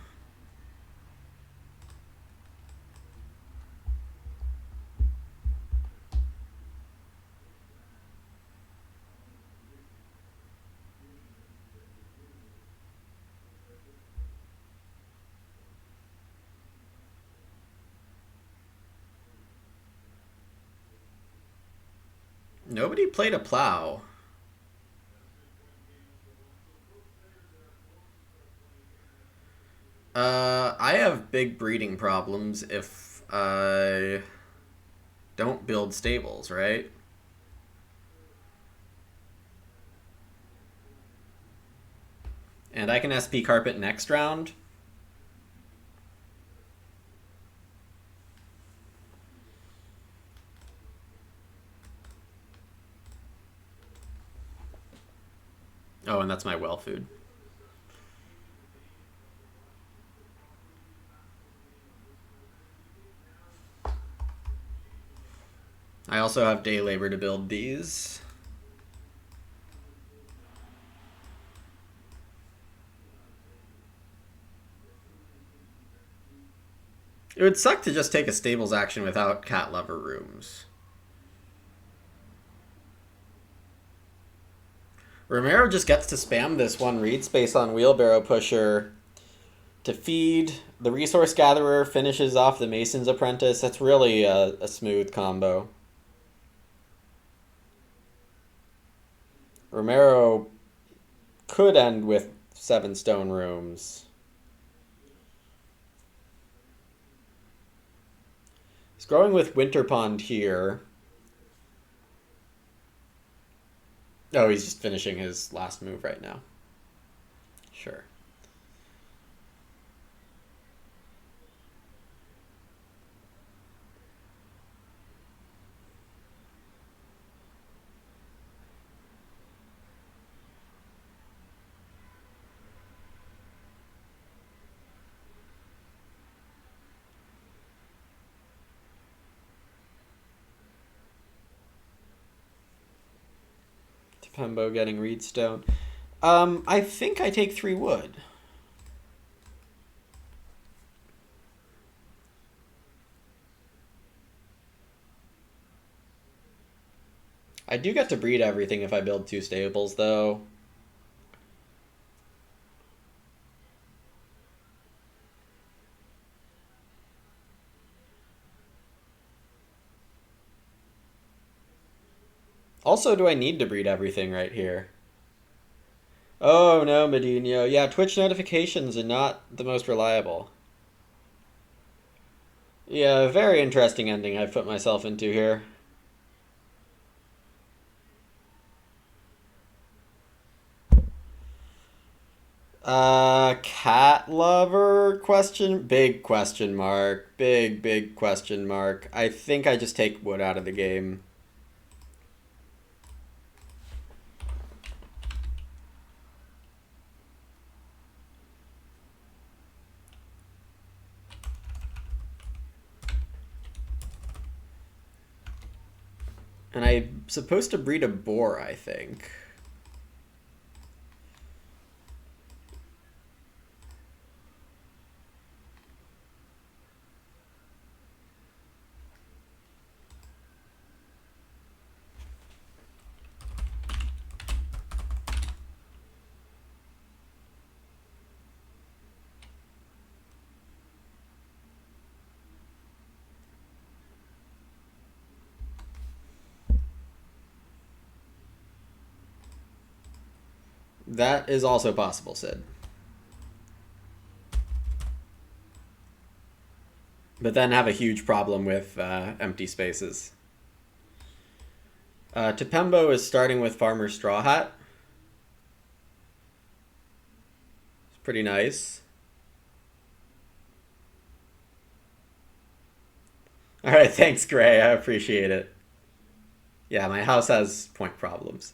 Nobody played a plow. I have big breeding problems if I don't build stables, right? And I can SP carpet next round. Oh, and that's my well food. I also have day labor to build these. It would suck to just take a stables action without Cat Lover rooms. Romero just gets to spam this one read space on Wheelbarrow Pusher to feed. The Resource Gatherer finishes off the Mason's Apprentice. That's really a smooth combo. Romero could end with 7 stone rooms. Going with Winter Pond here. Oh, he's just finishing his last move right now. Sure. Pembo getting Reedstone. I think I take 3 wood. I do get to breed everything if I build 2 stables, though. Also, do I need to breed everything right here? Oh no, Medino. Yeah, Twitch notifications are not the most reliable. Yeah, very interesting ending I've put myself into here. Cat lover question? Big question mark. Big question mark. I think I just take wood out of the game. And I'm supposed to breed a boar, I think. That is also possible, Sid. But then have a huge problem with empty spaces. Tepembo is starting with Farmer Straw Hat. It's pretty nice. Alright, thanks, Gray. I appreciate it. Yeah, my house has point problems.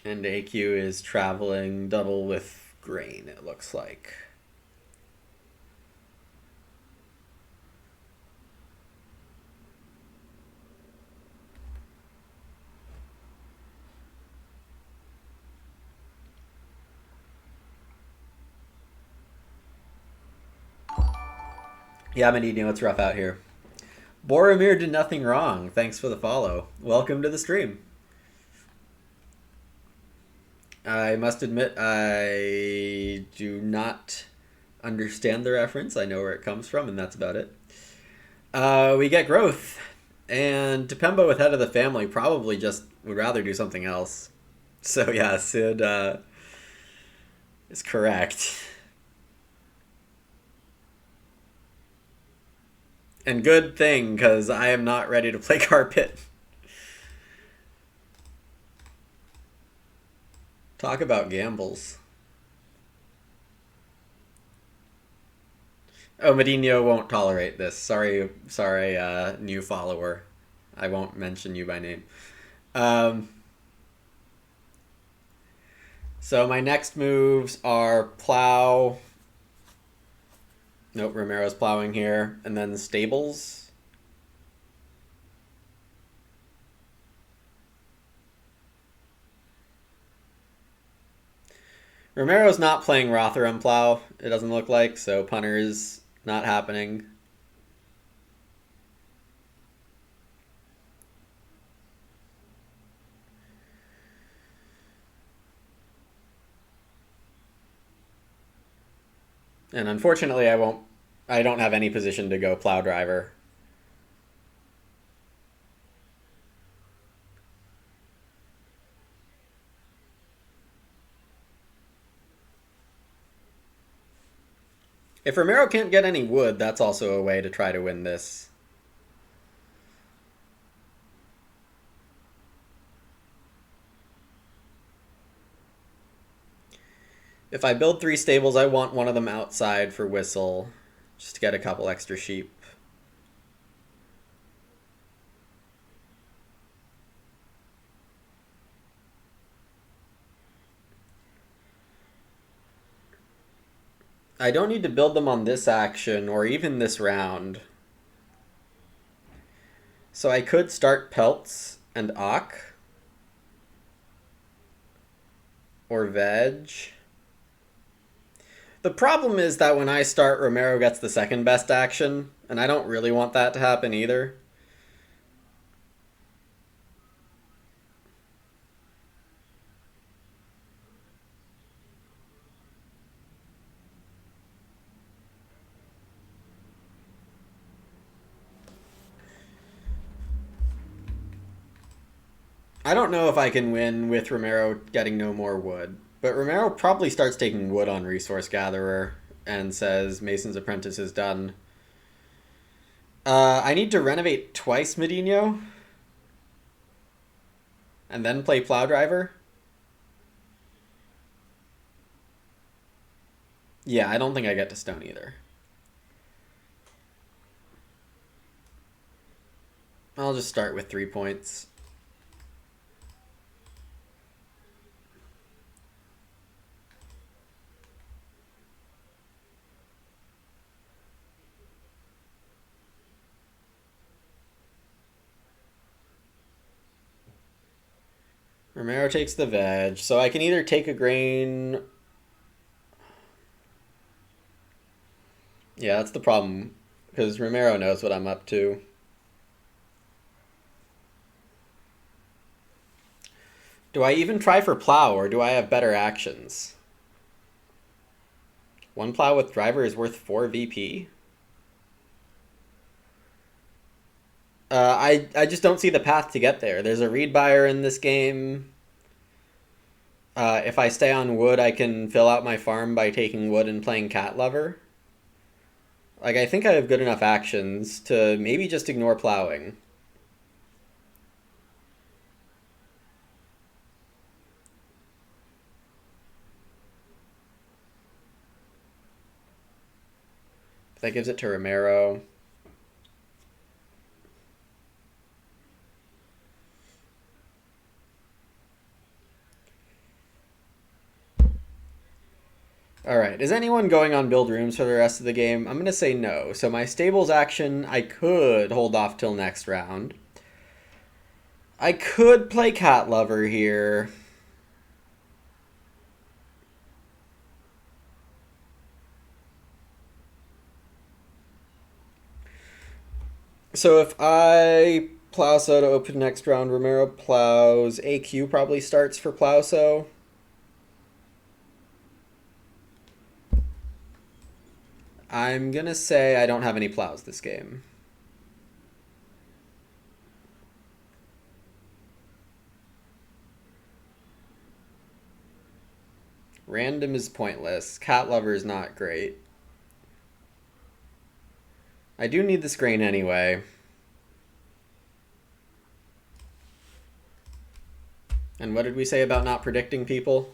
And AQ is traveling double with grain, it looks like. Yeah, Medino, it's rough out here. Boromir did nothing wrong. Thanks for the follow. Welcome to the stream. I must admit, I do not understand the reference. I know where it comes from, and that's about it. We get growth. And Tepembo with head of the family probably just would rather do something else. So yeah, Sid is correct. And good thing, because I am not ready to play carpet. Talk about gambles. Oh, Medino won't tolerate this. Sorry, new follower. I won't mention you by name. So my next moves are plow. Nope, Romero's plowing here. And then stables. Romero's not playing Rotherham plow, it doesn't look like, so punter is not happening. And unfortunately, I don't have any position to go plow driver. If Romero can't get any wood, that's also a way to try to win this. If I build 3 stables, I want one of them outside for Whistle, just to get a couple extra sheep. I don't need to build them on this action or even this round. So I could start Pelts and Ock. Or Veg. The problem is that when I start, Romero gets the second best action, and I don't really want that to happen either. I don't know if I can win with Romero getting no more wood, but Romero probably starts taking wood on Resource Gatherer and says Mason's Apprentice is done. I need to renovate twice Medino and then play Plow Driver. Yeah, I don't think I get to stone either. I'll just start with 3 points. Romero takes the veg, so I can either take a grain. Yeah, that's the problem, because Romero knows what I'm up to. Do I even try for plow, or do I have better actions? 1 plow with driver is worth 4 VP? I just don't see the path to get there. There's a reed buyer in this game. If I stay on wood, I can fill out my farm by taking wood and playing cat lover. Like, I think I have good enough actions to maybe just ignore plowing. That gives it to Romero. Alright, is anyone going on build rooms for the rest of the game? I'm going to say no. So my stables action, I could hold off till next round. I could play cat lover here. So if I plow so to open next round, Romero plows, AQ probably starts for plow so. I'm gonna say I don't have any plows this game. Random is pointless. Cat lover is not great. I do need this grain anyway. And what did we say about not predicting people?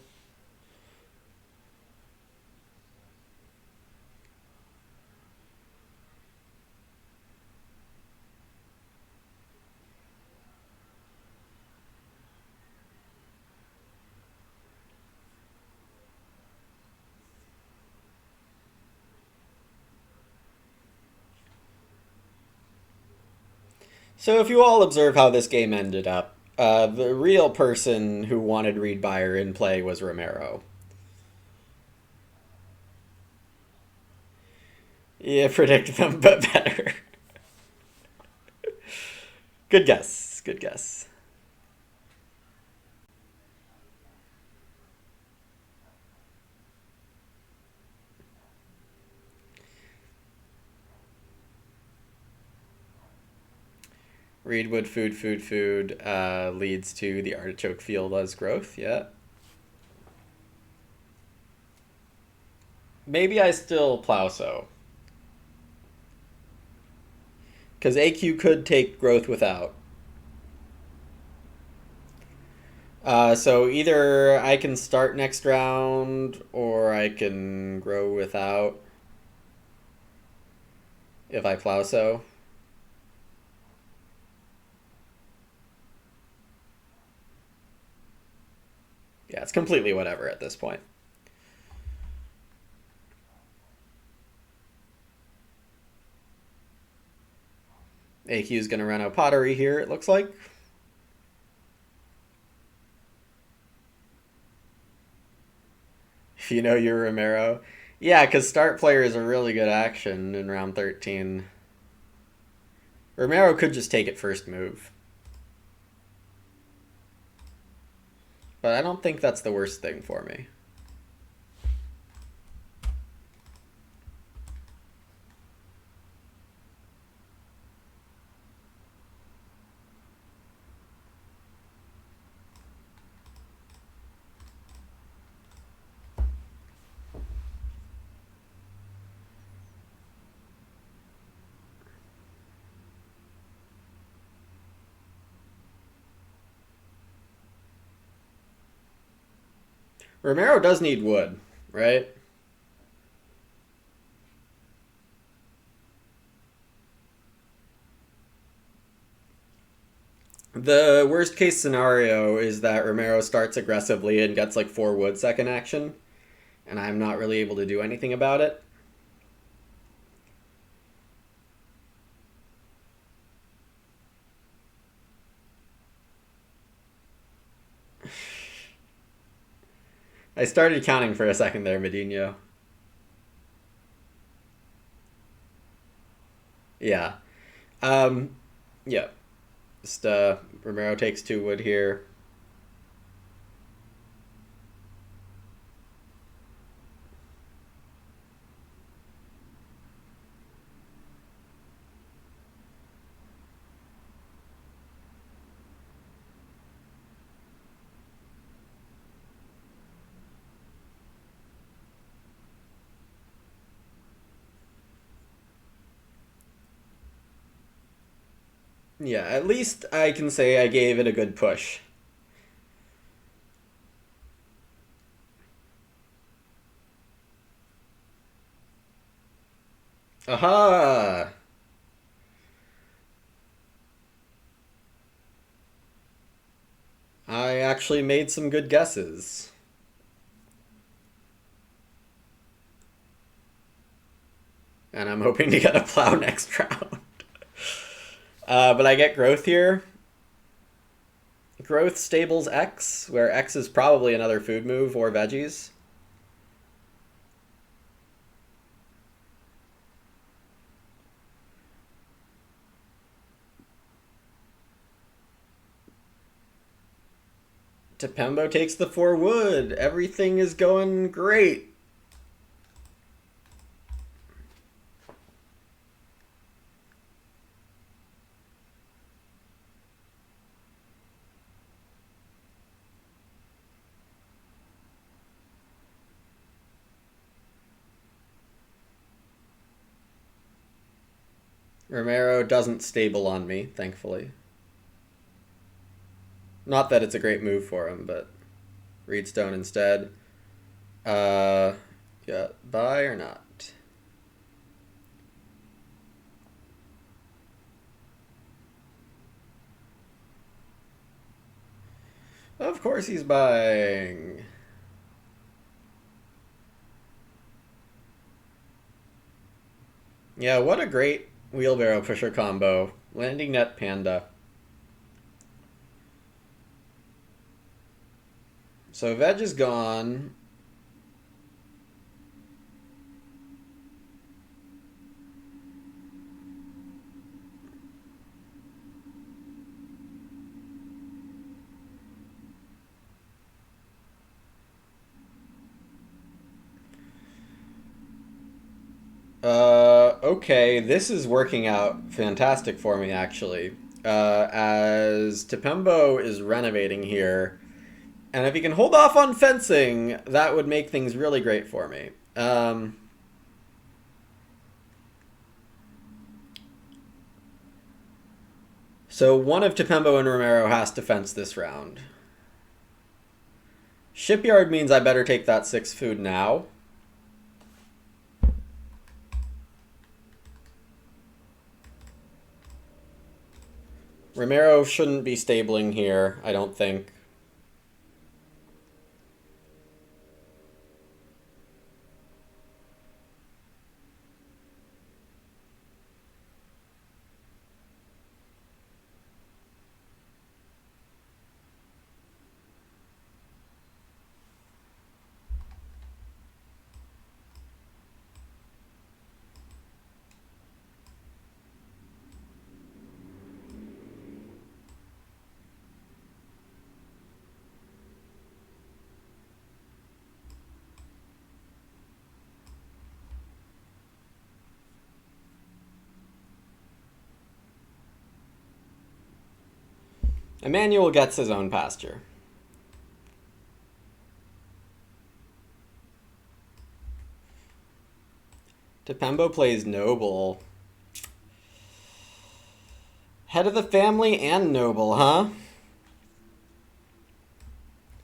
So if you all observe how this game ended up, the real person who wanted Reed Buyer in play was Romero. Yeah, predict them, but better. Good guess. Good guess. Reedwood food leads to the artichoke field as growth, yeah. Maybe I still plow so. Because AQ could take growth without. So either I can start next round or I can grow without if I plow so. Yeah, it's completely whatever at this point. AQ is going to run out pottery here, it looks like. If you know your Romero. Yeah, because start player is a really good action in round 13. Romero could just take it first move. But I don't think that's the worst thing for me. Romero does need wood, right? The worst case scenario is that Romero starts aggressively and gets like 4 wood second action, and I'm not really able to do anything about it. I started counting for a second there, Medino. Yeah. Um, yeah. Just Romero takes 2 wood here. Yeah, at least I can say I gave it a good push. Aha! I actually made some good guesses. And I'm hoping to get a plow next round. But I get growth here. Growth stables X, where X is probably another food move or veggies. Tepembo takes the 4 wood. Everything is going great. Romero doesn't stable on me, thankfully. Not that it's a great move for him, but Reedstone instead. Uh, yeah, buy or not? Of course he's buying. Yeah, what a great wheelbarrow pusher combo. Landing net panda. So veg is gone. Okay, this is working out fantastic for me, actually. As Tepembo is renovating here, and if he can hold off on fencing, that would make things really great for me. Um, so one of Tepembo and Romero has to fence this round. Shipyard means I better take that 6 food now. Romero shouldn't be stabling here, I don't think. Emmanuel gets his own pasture. Tepembo plays noble. Head of the family and noble, huh?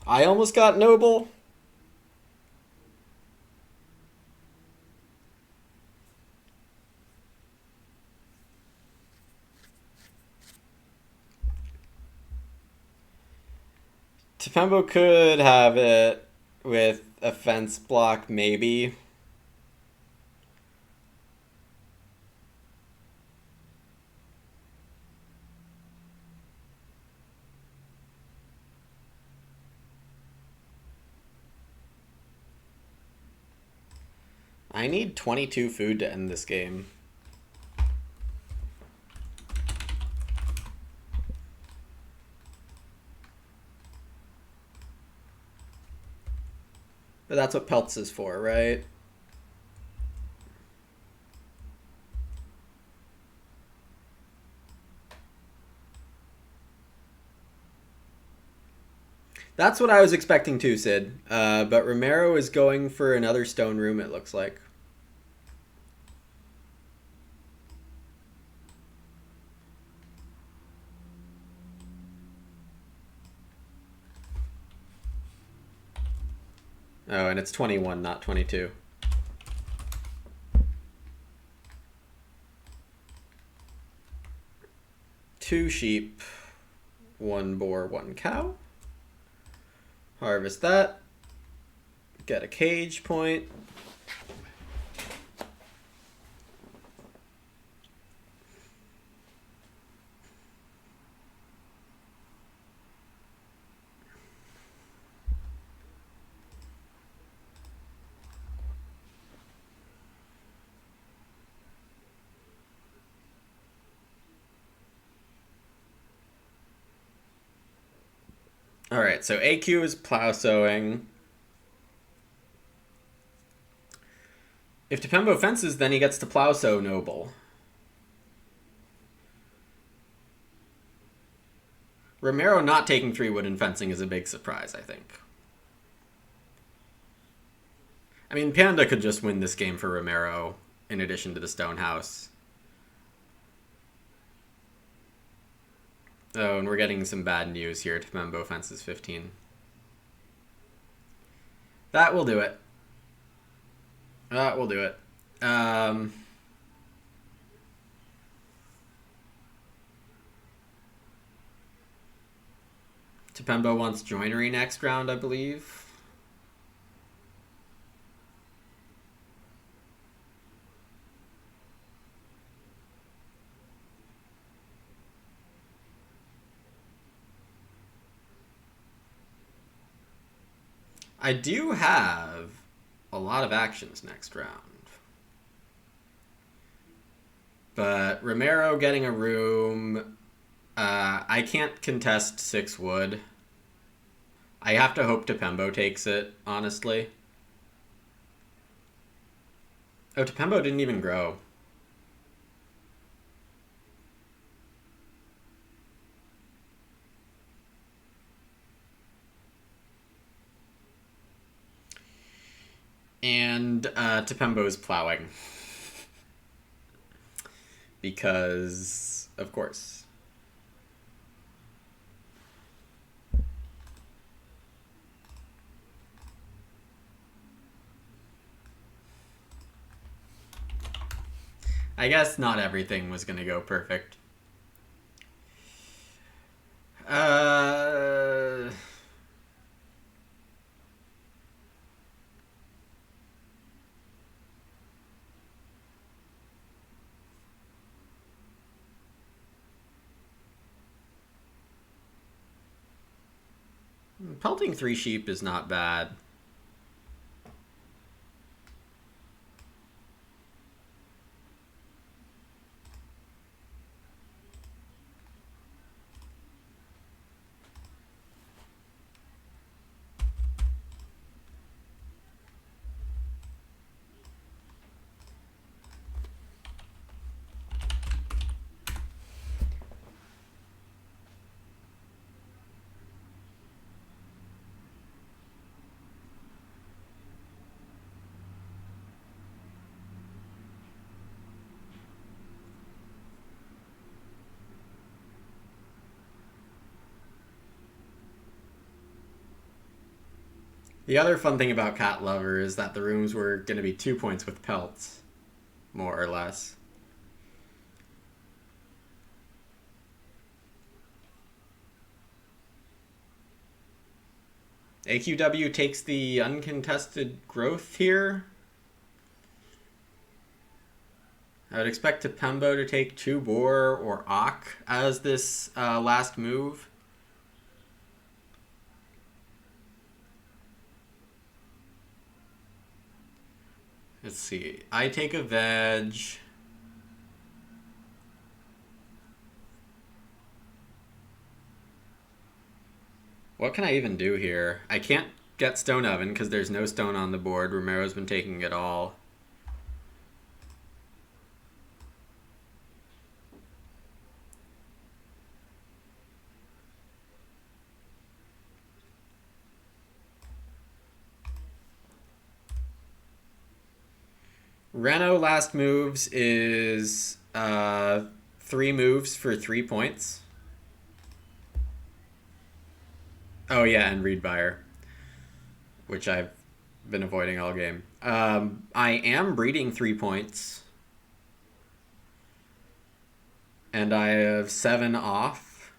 I almost got noble. Tepembo could have it with a fence block, maybe. I need 22 food to end this game. But that's what Pelts is for, right? That's what I was expecting too, Sid. But Romero is going for another stone room, it looks like. Oh, and it's 21, not 22. Two sheep, one boar, one cow. Harvest that. Get a cage point. All right, so AQ is plow sowing. If Tepembo fences, then he gets to plow sow noble. Romero not taking 3 wood and fencing is a big surprise, I think. I mean, Panda could just win this game for Romero in addition to the stone house. Oh, and we're getting some bad news here. Tepembo fences 15. That will do it. That will do it. Tepembo wants joinery next round, I believe. I do have a lot of actions next round. But Romero getting a room. I can't contest 6 wood. I have to hope Tepembo takes it, honestly. Oh, Tepembo didn't even grow. And And Tepembo's plowing. Because, of course. I guess not everything was going to go perfect. Pelting 3 sheep is not bad. The other fun thing about Cat Lover is that the rooms were going to be 2 points with pelts, more or less. AQW takes the uncontested growth here. I would expect Tepembo to take 2 boar or Ak as this last move. Let's see. I take a veg. What can I even do here? I can't get Stone Oven because there's no stone on the board. Romero's been taking it all. Reno last moves is 3 moves for 3 points. Oh yeah, and Reed Buyer, which I've been avoiding all game. I am breeding 3 points. And I have 7 off.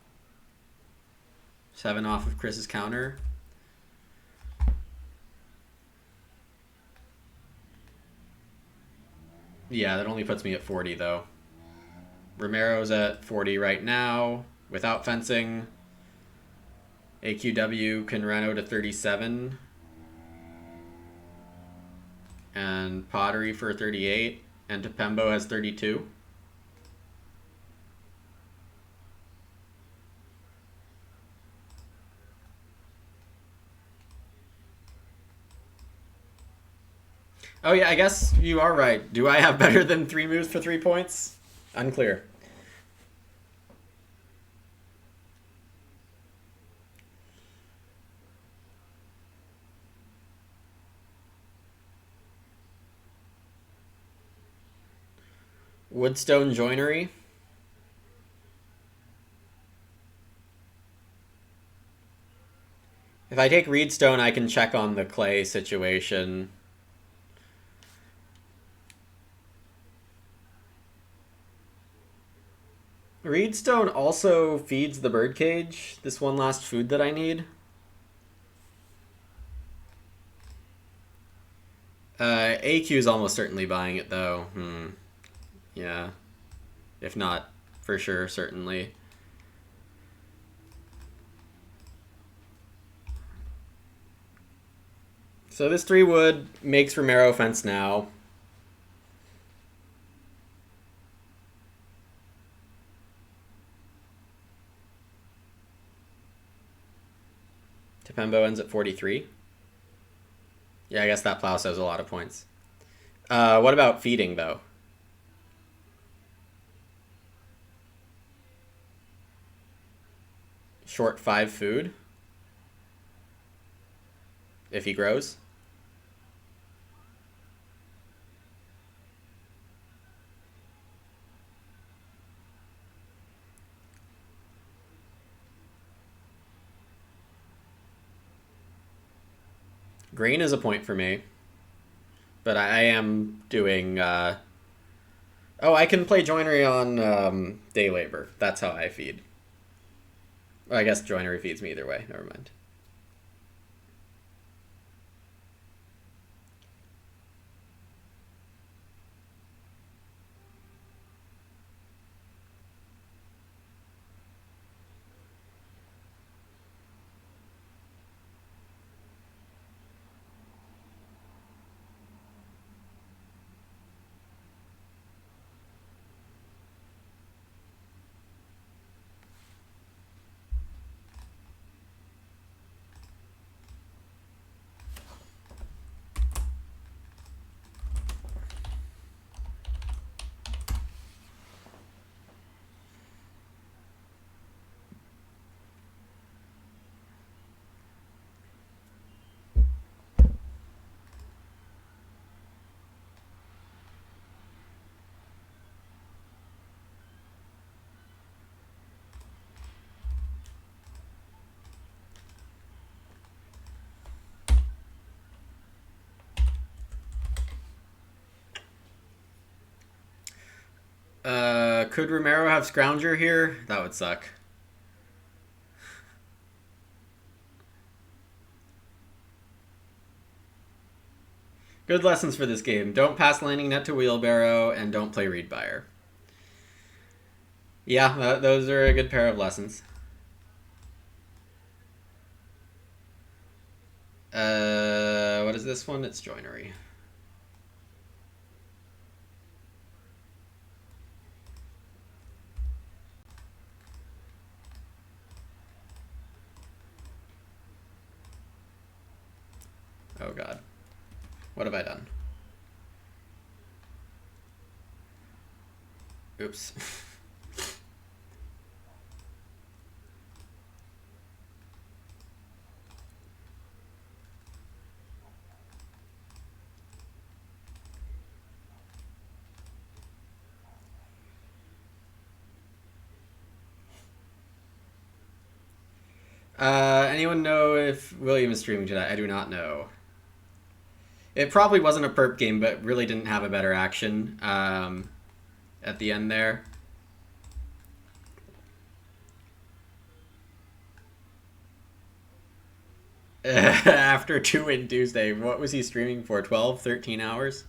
7 off of Chris's counter. Yeah, that only puts me at 40, though. Romero's at 40 right now, without fencing. AQW can Reno to 37. And Pottery for 38. And Tepembo has 32. Oh yeah, I guess you are right. Do I have better than 3 moves for 3 points? Unclear. Woodstone Joinery. If I take Reedstone, I can check on the clay situation. Reedstone also feeds the birdcage, this one last food that I need. AQ is almost certainly buying it, though. Yeah. If not, for sure, certainly. So this 3 wood makes Romero fence now. Tepembo ends at 43. Yeah, I guess that plow saves a lot of points. What about feeding, though? Short 5 food. If he grows. Green is a point for me, but I am doing. Oh, I can play joinery on day labor. That's how I feed. Well, I guess joinery feeds me either way. Never mind. Could Romero have Scrounger here? That would suck. Good lessons for this game. Don't pass landing net to wheelbarrow, and don't play reed buyer. Yeah, those are a good pair of lessons. What is this one? It's joinery. Oh god. What have I done? Oops. Anyone know if William is streaming tonight? I do not know. It probably wasn't a perp game, but really didn't have a better action at the end there. After 2-win Tuesday, what was he streaming for? 12, 13 hours?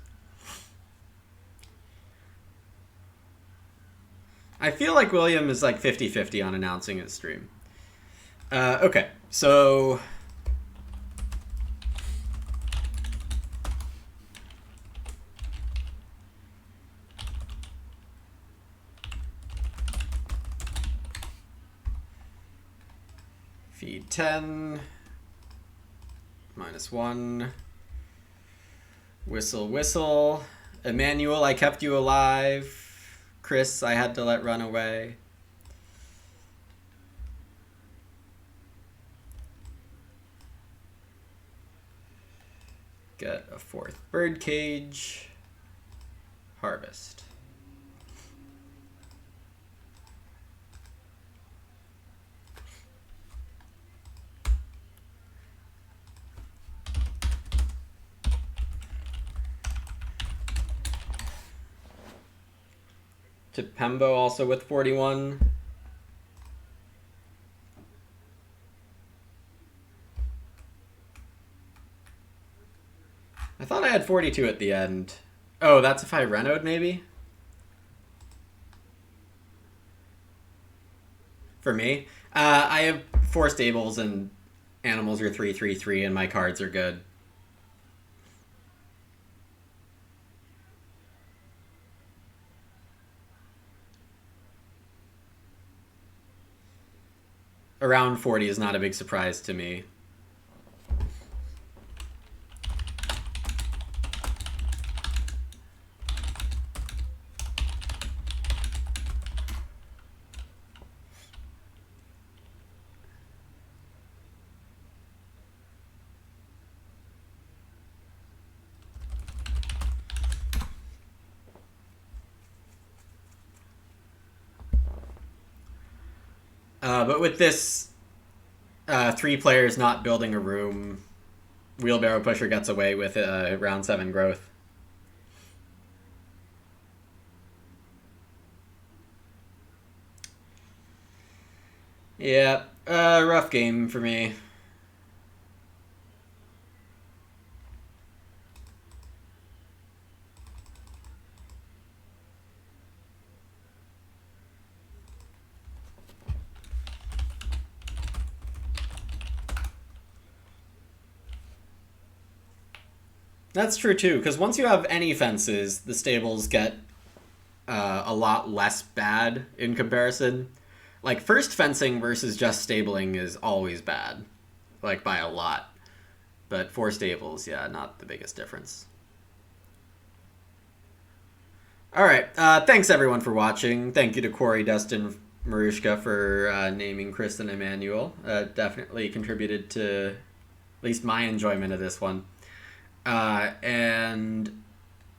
I feel like William is like 50-50 on announcing his stream. Okay, so... Feed 10. -1. Whistle, whistle. Emmanuel, I kept you alive. Chris, I had to let run away. Get a 4th bird cage. Harvest. To Pembo also with 41. I thought I had 42 at the end. Oh, that's if I renoed maybe? For me? I have 4 stables and animals are 3-3-3 and my cards are good. Around 40 is not a big surprise to me. But with this 3 players not building a room, Wheelbarrow Pusher gets away with round 7 growth. Yeah, rough game for me. That's true too, because once you have any fences, the stables get a lot less bad in comparison. Like, first fencing versus just stabling is always bad, like by a lot. But 4 stables, yeah, not the biggest difference. All right, thanks everyone for watching. Thank you to Corey, Dustin, Marushka for naming Kristen Emmanuel. Definitely contributed to at least my enjoyment of this one. And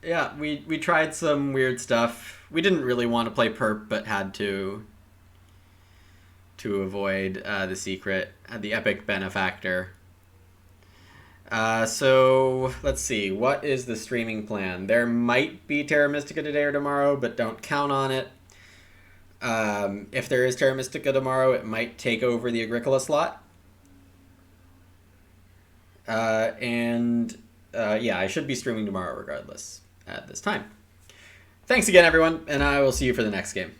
yeah, we tried some weird stuff. We didn't really want to play perp, but had to avoid the secret, the epic benefactor. So let's see. What is the streaming plan? There might be Terra Mystica today or tomorrow, but don't count on it. If there is Terra Mystica tomorrow, it might take over the Agricola slot. Yeah, I should be streaming tomorrow regardless at this time. Thanks again, everyone, and I will see you for the next game.